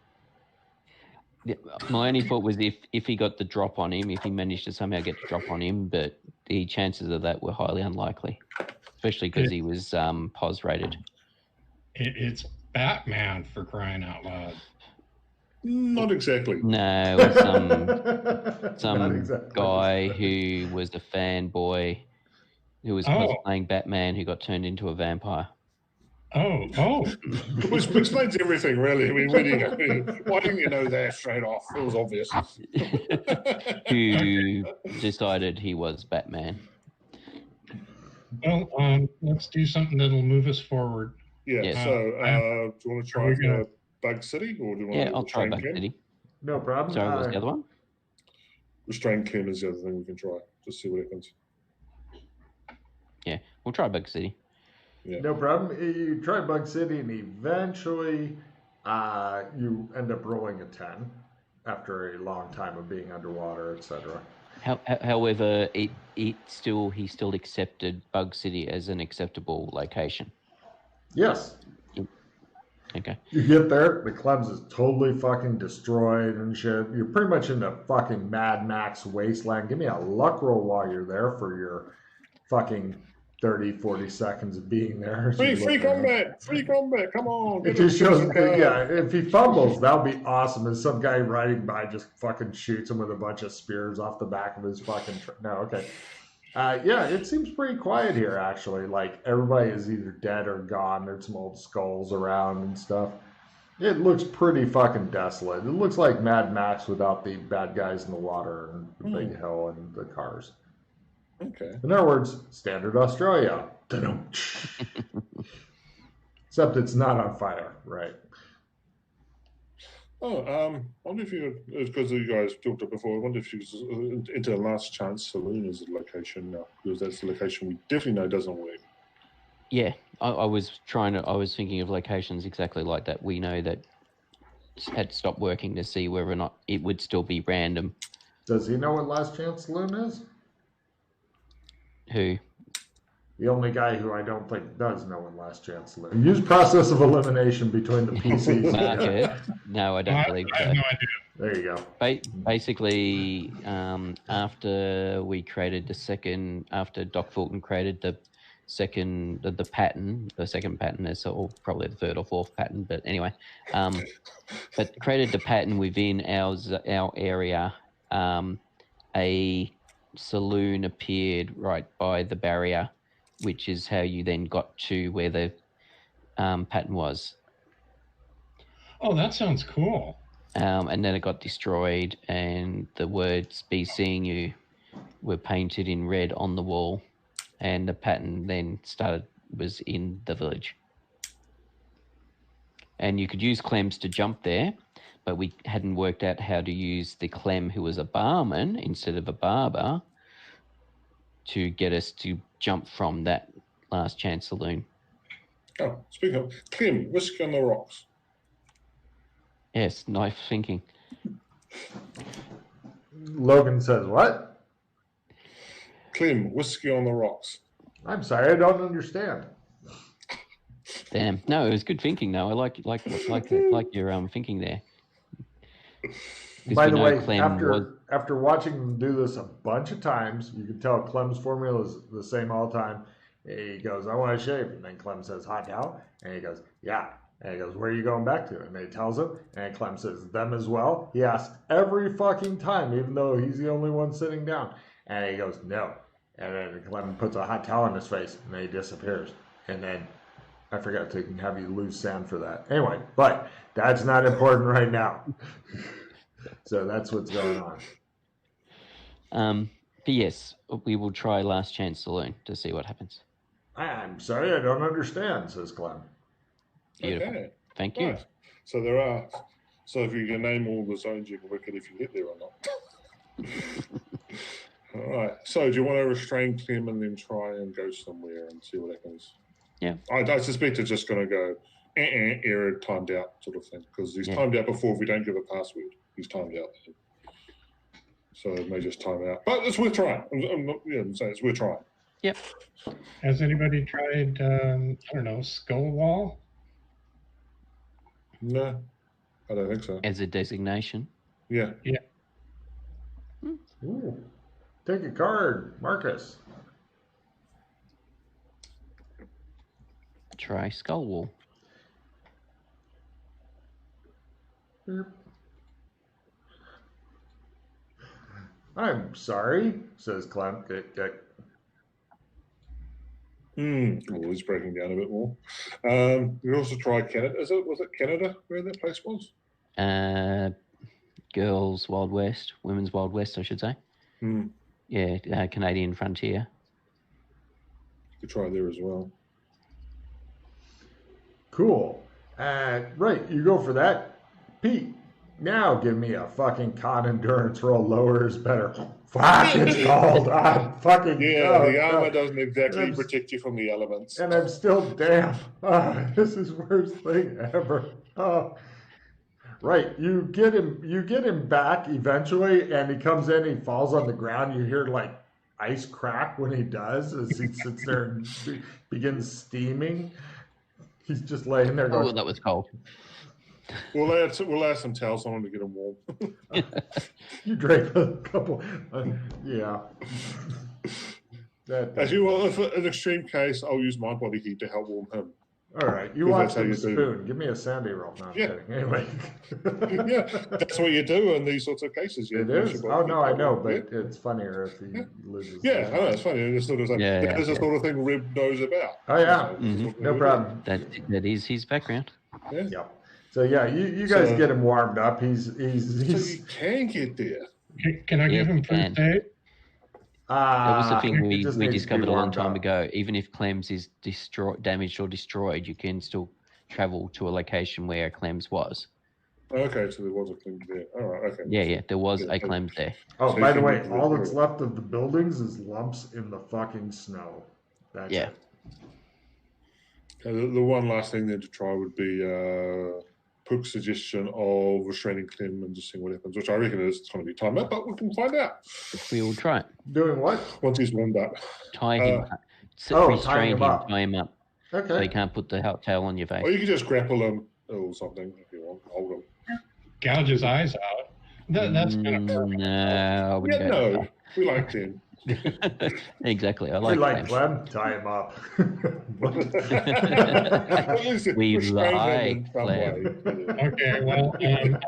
Yeah, my only thought was if he got the drop on him, if he managed to somehow get the drop on him, but the chances of that were highly unlikely, especially because he was POS rated. It's Batman, for crying out loud. Not exactly. No, it was Not some exactly. guy who was a fanboy who was Oh. cosplaying Batman who got turned into a vampire. Oh. Which explains everything, really. I mean, where do you go? Why didn't you know that straight off? It was obvious. Who decided he was Batman. Well, let's do something that'll move us forward. Yeah, Yeah. so do you want to try we for gonna- Bug City? Or do you want Yeah, to I'll try Restrain Bug Clem? City. No problem. Sorry, what was the other one? Restrain Clem is the other thing we can try. Just see what happens. Yeah, we'll try Bug City. Yeah. No problem. You try Bug City, and eventually you end up rolling a 10 after a long time of being underwater, etc. However, he still accepted Bug City as an acceptable location. Yes. Okay. You get there, the Clems is totally fucking destroyed and shit. You're pretty much in the fucking Mad Max wasteland. Give me a luck roll while you're there for your fucking 30, 40 seconds of being there. Free combat! Free combat! Come on! It just shows, yeah, if he fumbles, that'll be awesome. And some guy riding by just fucking shoots him with a bunch of spears off the back of his fucking... No, okay. Yeah, it seems pretty quiet here, actually. Like, everybody is either dead or gone. There's some old skulls around and stuff. It looks pretty fucking desolate. It looks like Mad Max without the bad guys in the water and the big hill and the cars. Okay. In other words, standard Australia. Except it's not on fire, right? I wonder if you, because you guys talked about before, I wonder if you into the Last Chance Saloon as a location now, because that's the location we definitely know doesn't work. Yeah, I was thinking of locations exactly like that. We know that had stopped working to see whether or not it would still be random. Does he know what Last Chance Saloon is? Who? The only guy who I don't think does know what Last Chance Saloon. Use process of elimination between the PCs. Market? No, I don't believe I so. have no idea. There you go. Basically, after we created after Doc Fulton created the second pattern, the second pattern is probably the third or fourth pattern, but anyway, but created the pattern within our area. A saloon appeared right by the barrier, which is how you then got to where the pattern was. Oh, that sounds cool. And then it got destroyed, and the words "Be Seeing You" were painted in red on the wall, and the pattern then was in the village. And you could use Clems to jump there, but we hadn't worked out how to use the Clem who was a barman instead of a barber to get us to jump from that Last Chance Saloon. Oh, speaking of Clem, whiskey on the rocks. Yes, nice thinking. Logan says, what? Clem, whiskey on the rocks. I'm sorry, I don't understand. Damn. No, it was good thinking though. I like your thinking there. By the way, after watching them do this a bunch of times, you can tell Clem's formula is the same all the time. He goes, I want to shave. And then Clem says, hot towel. And he goes, yeah. And he goes, where are you going back to? And he tells him. And Clem says, them as well. He asks every fucking time, even though he's the only one sitting down. And he goes, no. And then Clem puts a hot towel on his face. And then he disappears. And then I forgot to have you lose sand for that. Anyway, but that's not important right now. So that's what's going on. But yes, we will try Last Chance Saloon to see what happens. I'm sorry, I don't understand, says Clem. Beautiful. Okay. Thank you. Right. So if you can name all the zones, you can work it if you get there or not. All right. So do you want to restrain Clem and then try and go somewhere and see what happens? Yeah. I suspect it's just going to go error timed out sort of thing, because he's timed out before if we don't give a password. He's timed out. So it may just time out. But it's worth trying. I'm saying it's worth trying. Yep. Has anybody tried, Skull Wall? No, I don't think so. As a designation. Yeah. Yeah. Ooh. Take a card, Marcus. Try Skull Wall. Beep. I'm sorry, says Clem. Well, he's breaking down a bit more. We also tried Canada. Was it Canada where that place was? Girls Wild West, Women's Wild West, I should say. Yeah, Canadian Frontier. You could try there as well. Cool. Right, you go for that. Pete, now give me a fucking con endurance roll. Lower is better. Fuck, it's cold. I'm fucking the armor doesn't exactly protect you from the elements. And I'm still damp. This is the worst thing ever. Right, you get him back eventually, and he comes in, he falls on the ground, you hear like ice crack when he does, as he sits there and begins steaming. He's just laying there going, Oh, that was cold. We'll add some towels on him to get him warm. You drape a couple, yeah. Actually, well, if an extreme case, I'll use my body heat to help warm him. All right, you watch him spoon. Give me a sandy roll. No, I'm kidding. Anyway. Yeah, that's what you do in these sorts of cases. It is? Oh, no, I know, but it's funnier if he loses. Yeah, I know, it's funny. It's sort of like, that's the sort of thing Rib knows about. Oh, yeah, so, no problem. That is his background. Yeah. Yep. So, yeah, you guys get him warmed up. He's So you can get there. Can I give him first aid? That was the thing we discovered a long time up. ago. Even if Clem's is damaged or destroyed, you can still travel to a location where Clem's was. Okay, so there was a Clem's there. All right, okay. Yeah, there was a Clem's there. Oh, So by you the can way, get all rid that's of left of the buildings is lumps in the fucking snow. That's Yeah. it. The one last thing then to try would be Pook's suggestion of restraining Clem and just seeing what happens, which I reckon is going to be time up, but we can find out. We will try it. Doing what? Once he's warmed up. Tie him up. tying Restrain him him, up. tie him up. So Okay. you can't put the tail on your face. Or you can just grapple him or something if you want. Hold him. Gouge his eyes out. That's kind of No, I wouldn't Yeah, go that no. We like Clem. far. Exactly. I We like like Clem. Clem. Tie him up. At least We restrain him like in some Clem. way. Okay, well, I'm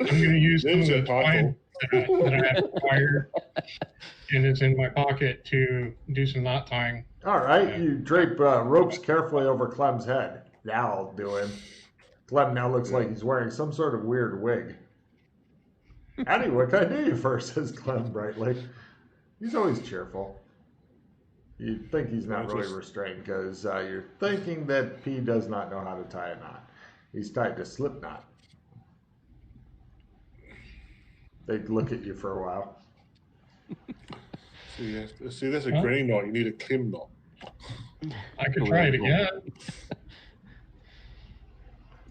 gonna use some of There's the your title. twine that I have acquired, and it's in my pocket to do some knot tying. All right, you drape ropes carefully over Clem's head. That'll do him. Clem now looks like he's wearing some sort of weird wig. Howdy, what can I do you for? Says Clem brightly. He's always cheerful. You'd think he's not really restrained because you're thinking that P does not know how to tie a knot. He's tied to slip knot. They'd look at you for a while. See, that's a granny knot. You need a Clem knot. I could try it again.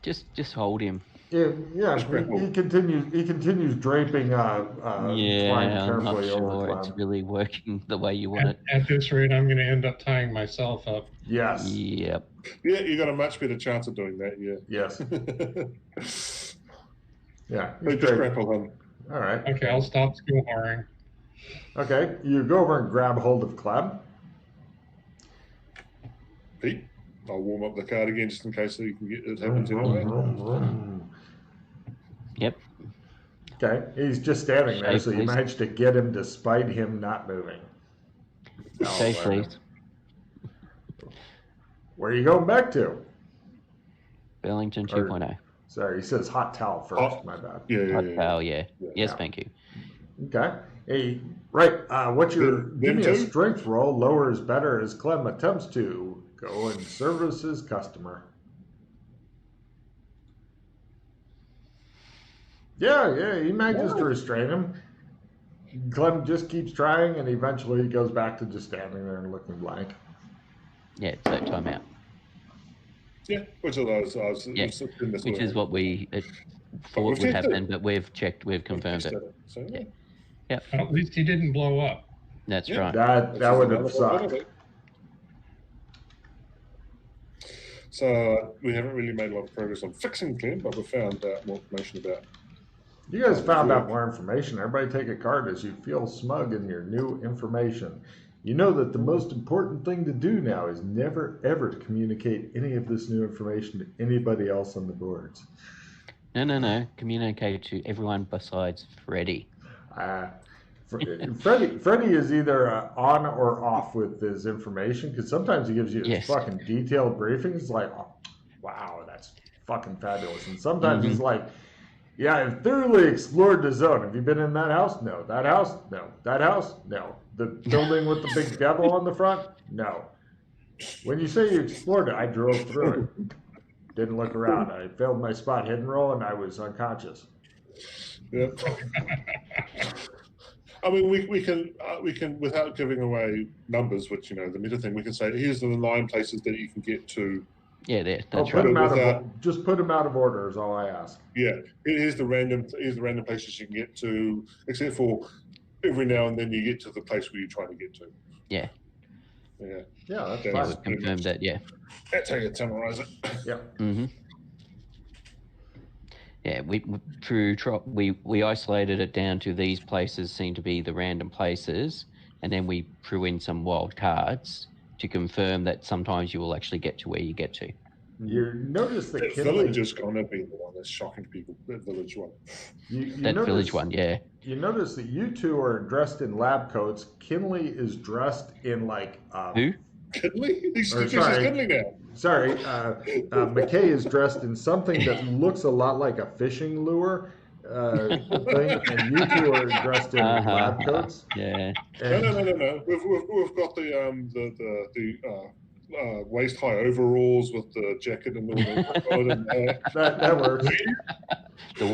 Just hold him. Yeah, he continues draping twine Yeah, I'm not carefully over sure it's Clem. really working the way you want it. At this rate, I'm going to end up tying myself up. Yes. Yep. Yeah, you got a much better chance of doing that, yeah. Yes. Yeah. But he's just draped. grapple him. All right. Okay, I'll stop school whoring. Okay, you go over and grab hold of Clem. Pete, I'll warm up the card again just in case so you can get it happens anyway. Yep. Okay, he's just standing there, so you Please. managed to get him despite him not moving. Safe, please. Where are you going back to? Burlington Or- 2.0. Sorry, he says hot towel first. Hot- My bad. Oh, yeah. Yes, Yeah. thank you. Okay. Hey, right. What's your? Then Give me a two? strength roll. Lower is better as Clem attempts to go and service his customer. Yeah. He manages to restrain him. Clem just keeps trying, and eventually he goes back to just standing there and looking blank. Yeah, so time out. Yeah, which is Yeah, which is what we thought would checked happen, it. but we've confirmed it. So, Yeah. Well, at least he didn't blow up. That's Yeah. right. That would have sucked. So we haven't really made a lot of progress on fixing Clem, but we found more information about. You guys found out more information. Everybody take a card as you feel smug in your new information. You know that the most important thing to do now is never, ever to communicate any of this new information to anybody else on the boards. No. Communicate to everyone besides Freddy. Freddy is either on or off with his information, because sometimes he gives you this fucking detailed briefing. It's like, oh, wow, that's fucking fabulous. And sometimes he's like, yeah, I've thoroughly explored the zone. Have you been in that house? No. That house? No. That house? No. The building with the big devil on the front? No. When you say you explored it, I drove through it. Didn't look around. I failed my spot hidden roll and I was unconscious. Yep. I mean, we can without giving away numbers, which the meta thing, we can say here's the 9 places that you can get to. Yeah, that's right. Just put them out of order is all I ask. Yeah, here's the random places you can get to, except for every now and then you get to the place where you're trying to get to. Yeah. Yeah. Yeah, that's fine. Confirmed that. Yeah. That's how you summarize it. Yeah. Mm-hmm. Yeah, we isolated it down to these places seem to be the random places, and then we threw in some wild cards to confirm that sometimes you will actually get to where you get to. You notice that village is going to be the one that's shocking people. That village one. Village one, yeah. You notice that you two are dressed in lab coats. Kinley is dressed in like who? Kinley? He's Kinley now. Sorry, McKay is dressed in something that looks a lot like a fishing lure thing, and you two are dressed in lab coats. Yeah. No. We've got the waist high overalls with the jacket and all the that works. The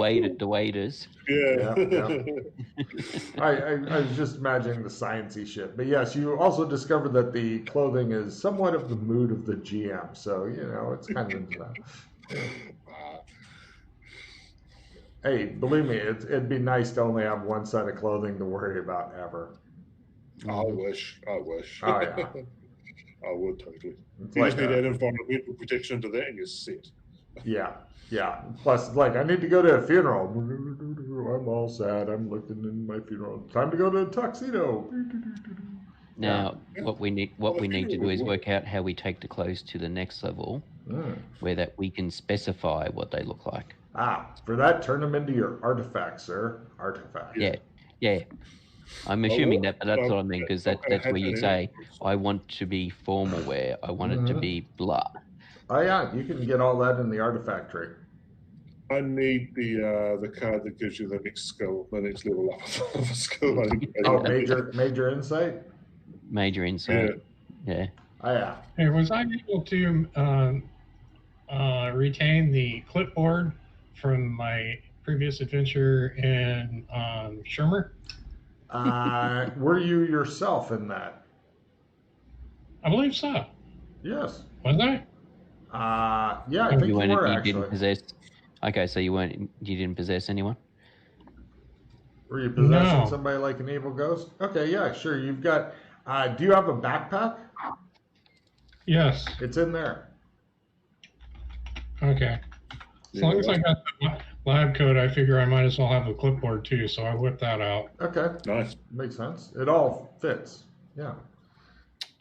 waiters. Yeah. I was just imagining the sciencey shit, but yes, you also discover that the clothing is somewhat of the mood of the GM, so it's kind of into that. Hey, believe me, it'd be nice to only have one set of clothing to worry about ever. I wish. Oh yeah. I would totally. You just need to add environmental protection to that and you're set. Yeah. Plus, I need to go to a funeral. I'm all sad. I'm looking in my funeral. Time to go to a tuxedo. Now, what we need to do is work out how we take the clothes to the next level, where that we can specify what they look like. For that, turn them into your artifacts, sir. Artifacts. Yeah. I'm assuming that, but that's what I mean, because that's where you say, I want to be formal wear. I want it to be blah. Oh yeah, you can get all that in the artifact tree. I need the card that gives you the next skill, the next level up of a skill. Major insight. Major insight. Yeah. Oh yeah. Hey, was I able to retain the clipboard from my previous adventure in Shermer? Were you yourself in that? I believe so. Yes. Was I? Yeah, I think you were actually. Didn't possess. Okay, so you didn't possess anyone? Were you possessing somebody like an evil ghost? Okay, yeah, sure. You've got. Do you have a backpack? Yes. It's in there. Okay. As long as I got the lab coat, I figure I might as well have a clipboard too, so I whipped that out. Okay. Nice. Makes sense. It all fits. Yeah.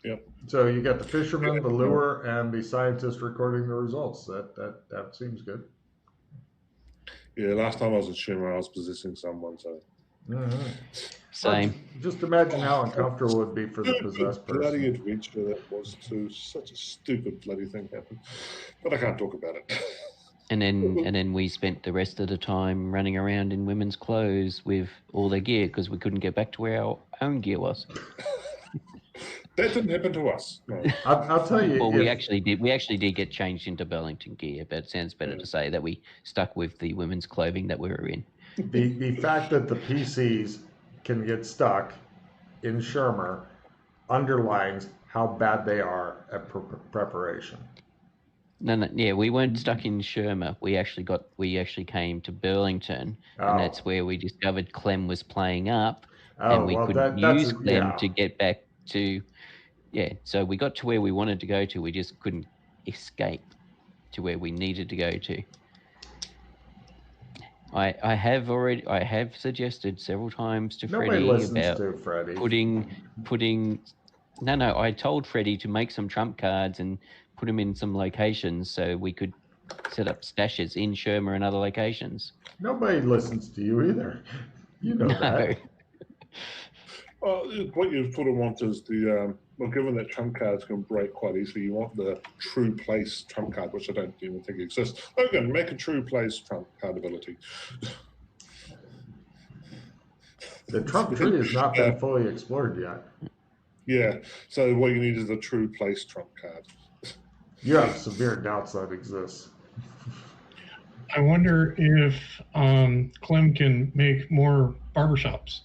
Yep. So you got the fisherman, the lure, and the scientist recording the results. That seems good. Yeah, last time I was in Shimmer, I was possessing someone, so. Mm-hmm. Same. Just imagine how uncomfortable it would be for the possessed person. Bloody adventure that was too. Such a stupid bloody thing happened. But I can't talk about it. And then we spent the rest of the time running around in women's clothes with all their gear because we couldn't get back to where our own gear was. That didn't happen to us. No. I'll tell you. Well, we actually did. We actually did get changed into Burlington gear, but it sounds better to say that we stuck with the women's clothing that we were in. The fact that the PCs can get stuck in Shermer underlines how bad they are at preparation. No, yeah, we weren't stuck in Shermer. We actually came to Burlington, and that's where we discovered Clem was playing up, and we couldn't use Clem to get back to. Yeah, so we got to where we wanted to go to. We just couldn't escape to where we needed to go to. I have suggested several times to Freddie about to Freddie. putting No, I told Freddie to make some trump cards and put them in some locations so we could set up stashes in Sherma and other locations. Nobody listens to you either. You know that. Well, what you sort of want is the well, given that trump cards can break quite easily, you want the true place trump card, which I don't even think exists. Logan, make a true place trump card ability. The trump tree has not been fully explored yet. Yeah, so what you need is a true place trump card. You have severe doubts that exists. I wonder if Clem can make more barbershops.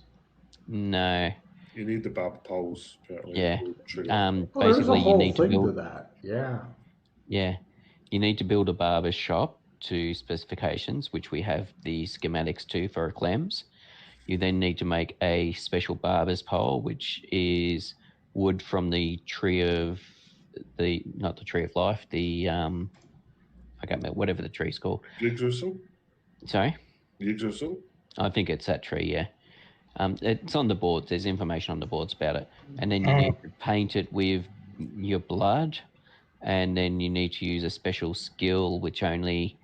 No. You need the barber poles, apparently. Yeah. There's a Basically, whole you need to thing to build. that. Yeah. Yeah, you need to build a barber shop to specifications, which we have the schematics to for Clem's. You then need to make a special barber's pole, which is wood from the tree of not the tree of life, the I can't remember whatever the tree's called. Yggdrasil? Sorry? Yggdrasil? I think it's that tree, yeah. It's on the boards. There's information on the boards about it. And then you need to paint it with your blood. And then you need to use a special skill, which only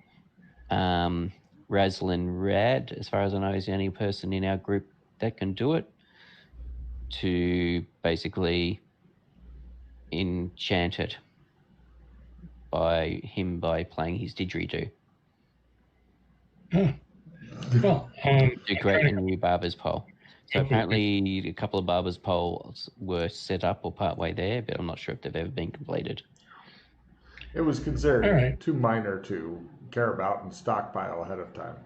Raslin Rad, as far as I know, is the only person in our group that can do it, to basically enchant it by playing his didgeridoo. Well, To create a new barber's pole. So apparently a couple of barber's poles were set up or partway there, but I'm not sure if they've ever been completed. It was considered too minor to care about and stockpile ahead of time.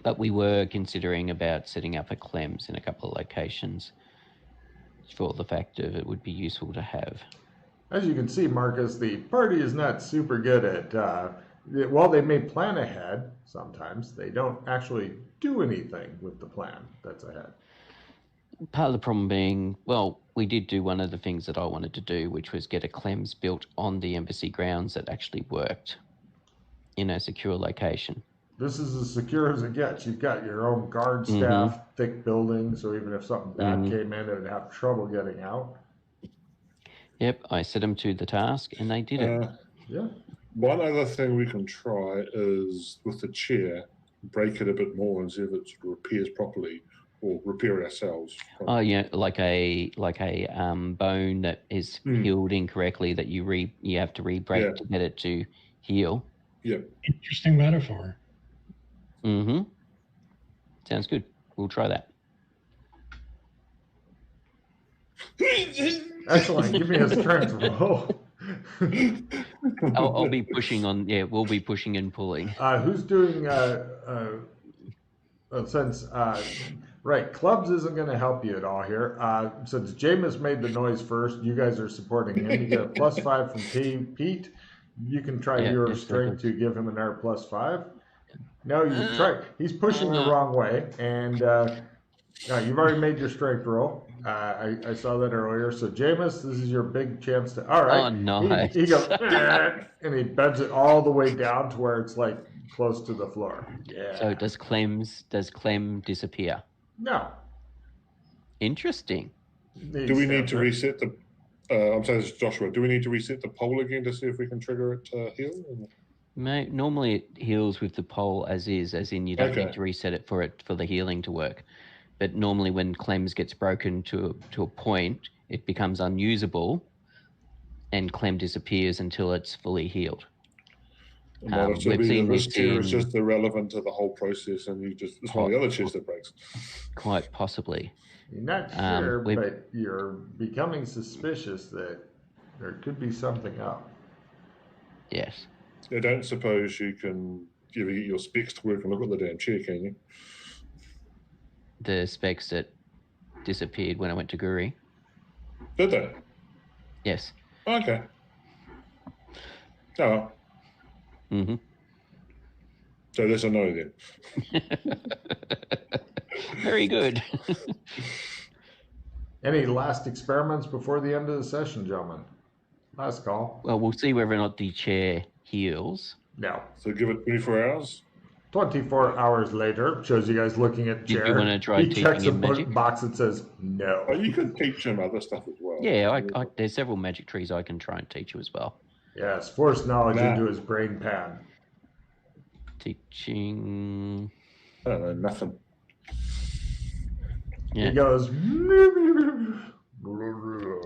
But we were considering about setting up a Clem's in a couple of locations for the fact of it would be useful to have. As you can see, Marcus, the party is not super good at, while they may plan ahead, sometimes they don't actually do anything with the plan that's ahead. Part of the problem being, well, we did do one of the things that I wanted to do, which was get a Clem's built on the embassy grounds that actually worked in a secure location. This is as secure as it gets. You've got your own guard staff, thick buildings, so even if something bad came in, it would have trouble getting out. Yep, I set them to the task, and they did it. Yeah. One other thing we can try is with the chair, break it a bit more and see if it repairs properly, or repair it ourselves. Oh yeah, like a bone that is healed incorrectly that you have to re-break to get it to heal. Yeah. Interesting metaphor. Sounds good. We'll try that. Excellent. Give me a strength roll. I'll be pushing on. Yeah, we'll be pushing and pulling. Who's doing? Since Clubs isn't going to help you at all here. Since Jameis made the noise first, you guys are supporting him. You get a +5 from Pete. You can try your strength to give him another +5. No, you try. He's pushing the wrong way, and you've already made your strength roll. I saw that earlier. So, Jameis, this is your big chance to. All right. Oh, nice. He goes, and he bends it all the way down to where it's like close to the floor. Yeah. So does Clem disappear? No. Interesting. Do we need to reset the? I'm saying this is Joshua. Do we need to reset the pole again to see if we can trigger it to heal? Normally it heals with the pole as is, as in you don't need to reset it for the healing to work. But normally when Clem's gets broken to a point, it becomes unusable, and Clem disappears until it's fully healed. We've seen this chair is just irrelevant to the whole process, and it's one of the other chairs that breaks. Quite possibly. You're not sure, but you're becoming suspicious that there could be something up. Yes. I don't suppose you can get your specs to work and look at the damn chair, can you? The specs that disappeared when I went to Guri. Did they? Yes. Okay. Oh. So that's a no then. Very good. Any last experiments before the end of the session, gentlemen? Last call. Well, we'll see whether or not the chair heals. No. So give it 24 hours? 24 hours later, shows you guys looking at Did chair. you want to try He teaching checks a him magic? box that says no. Oh, you could teach him other stuff as well. Yeah, there's several magic trees I can try and teach you as well. Yes, force knowledge Nah. into his brain pan. Teaching. I don't know, nothing. Yeah. He goes.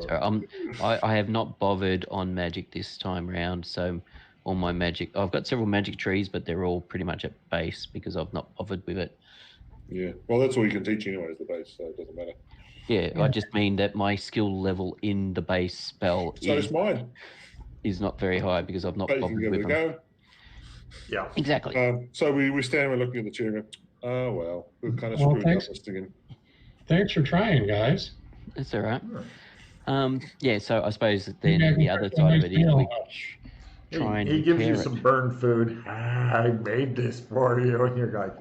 So I have not bothered on magic this time round. So all my magic, I've got several magic trees, but they're all pretty much at base because I've not bothered with it. Yeah. Well, that's all you can teach anyway, is the base, so it doesn't matter. Yeah, I just mean that my skill level in the base spell So it's mine. is not very high because I've not But you bothered can give with it a them. go. Yeah. Exactly. So we stand and looking at the chair and go, oh, well, we've kind of Well, screwed up thanks. this again. Thanks for trying, guys. That's all right. Sure. Yeah, so I suppose that then Yeah, the other side of it is we He, try and he gives you repair some it. burned food. I made this for you, and you're like,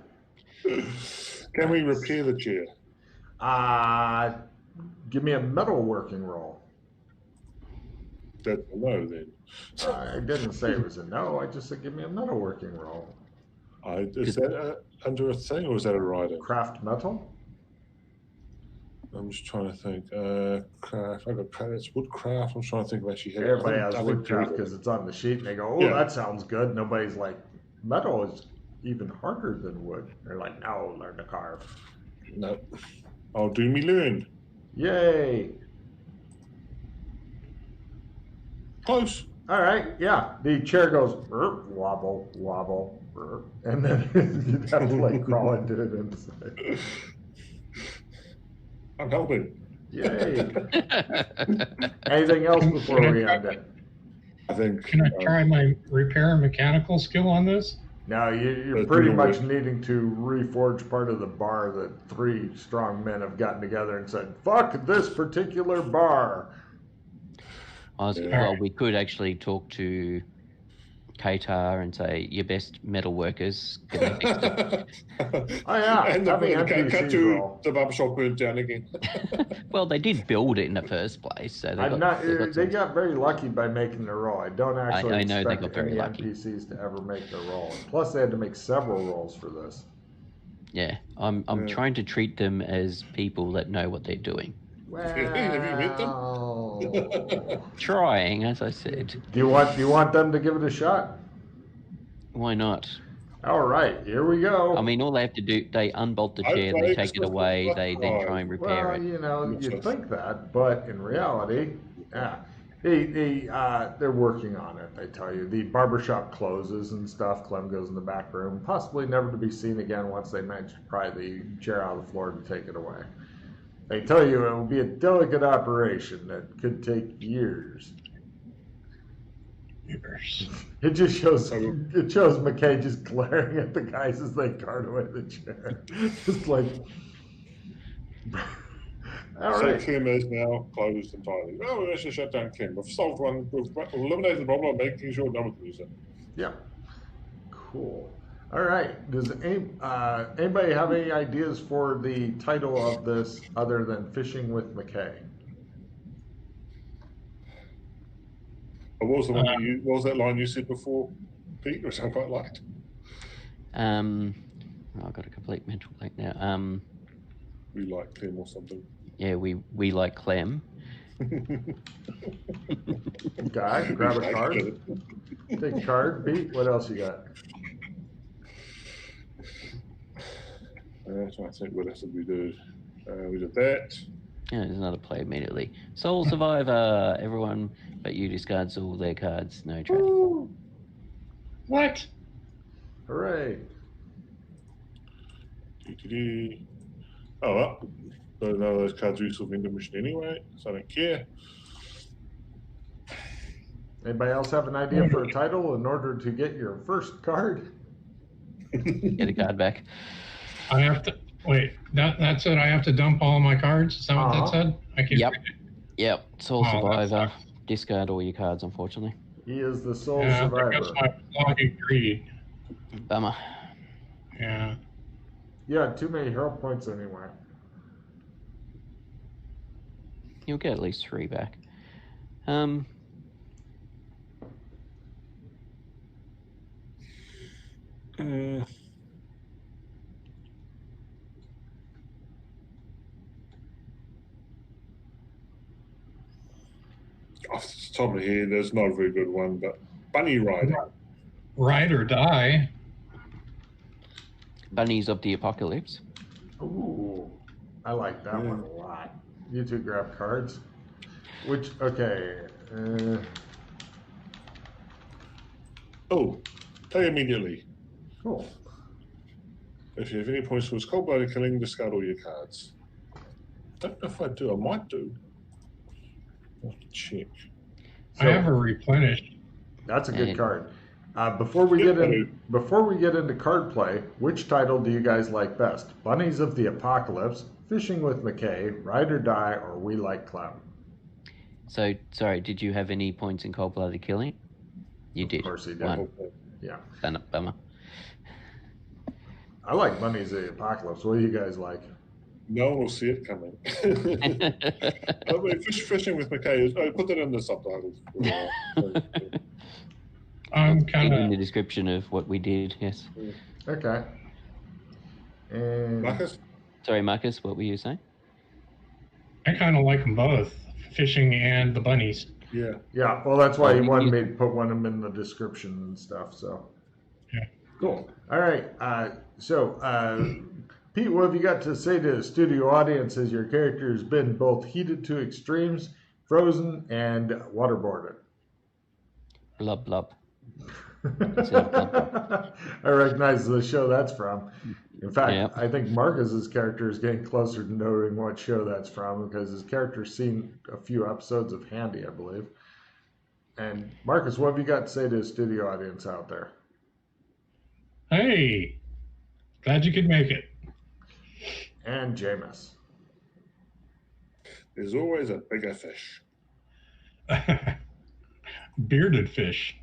Can we repair the chair? give me a metalworking roll. That's a no, then. I didn't say it was a no. I just said give me a metalworking roll. Is that under a thing, or is that a rider? Craft metal. I'm just trying to think. Craft. I got craft. It's woodcraft. I'm trying to think if I actually had it. Everybody I has think woodcraft there because it's on the sheet, and they go, "Oh, Yeah. that sounds good." Nobody's like, "Metal is even harder than wood." They're like, "No, learn to carve." is. No. I'll do me learn. Yay! Close. All right, yeah. The chair goes wobble, wobble, and then you have to like crawl into it inside. I'm helping. Yay! Anything else before we end it? I think. Can I try my repair and mechanical skill on this? Now you're Let's pretty do much it. needing to reforge part of the bar that 3 strong men have gotten together and said, "Fuck this particular bar." Well, we could actually talk to Qatar and say, your best metal workers can fix it. Oh, yeah, And the have the cut NPCs to roll. the barber shop burnt down again. Well, they did build it in the first place, so I'm not. They got very lucky by making the roll. I don't actually I know they expect got very any lucky. NPCs to ever make the roll. Plus, they had to make several rolls for this. Yeah, I'm Yeah. trying to treat them as people that know what they're doing. Well, Have you met them? Trying, as I said. do you want them to give it a shot? Why not? All right, here we go. I mean, all they have to do, they unbolt the I chair, play they take it Christmas away, with they my then pride. try and repair well, it. you know, Makes you'd sense. think that, but in reality, yeah, they're working on it. They tell you the barbershop closes and stuff. Clem goes in the back room, possibly never to be seen again once they manage to pry the chair out of the floor to take it away. They tell you it will be a delicate operation that could take years. It just shows McKay just glaring at the guys as they cart away the chair, just like. All So right. Clem is now closed entirely. Well, we actually shut down Clem. We've solved one. We've eliminated the problem of making sure no one can use it. Yeah. Cool. All right. Does anybody have any ideas for the title of this other than Fishing with McKay? What was the one what was that line you said before, Pete, which I quite liked? I've got a complete mental blank now. We like Clem or something. Yeah, we like Clem. Guy, grab a card. Take a card. Pete, what else you got? I think what else did we do? We did that. Yeah, there's another play immediately. Soul Survivor, everyone but you discards all their cards. No trade. What? Hooray. Doo-doo-doo. Oh, well. So none of those cards are useful in the mission anyway, so I don't care. Anybody else have an idea for a title in order to get your first card? Get a card back. I have to wait. That said, I have to dump all my cards. Is that what that said? I can. Yep. Yep. Soul Oh, that Survivor. sucks. Discard all your cards, unfortunately. He is the sole Yeah, there survivor. goes my blogging greed. Bummer. Yeah. You had too many hero points anyway. You'll get at least 3 back. off the top of my head, there's not a very good one, but bunny riding. Ride or die. Bunnies of the Apocalypse. Ooh, I like that one a lot. You two grab cards. Which, okay. Oh, play immediately. Cool. If you have any points towards cold-blooded killing, discard all your cards. Don't know if I do. I might do. I'll have to check. I have a replenish. That's a good card. Before we get into card play, which title do you guys like best? Bunnies of the Apocalypse, Fishing with McKay, Ride or Die, or We Like Clown? So, sorry, did you have any points in cold-blooded killing? You did. Of course he did. One. Yeah. Bummer. I like Bunnies of the Apocalypse. What do you guys like? No one will see it coming. Fishing with McKay. I put that in the subtitles. I'm kind in the of. description of what we did, yes. Okay. And Marcus? Sorry, Marcus, what were you saying? I kind of like them both, fishing and the bunnies. Yeah. yeah, well, that's why he wanted me to put one of them in the description and stuff. So, Yeah. Cool. All right. Pete, what have you got to say to the studio audience as your character has been both heated to extremes, frozen, and waterboarded? Blub blub. I recognize the show that's from. In fact, Yep. I think Marcus's character is getting closer to knowing what show that's from because his character's seen a few episodes of Handy, I believe. And Marcus, what have you got to say to the studio audience out there? Hey, glad you could make it. And Jameis. There's always a bigger fish. Bearded fish.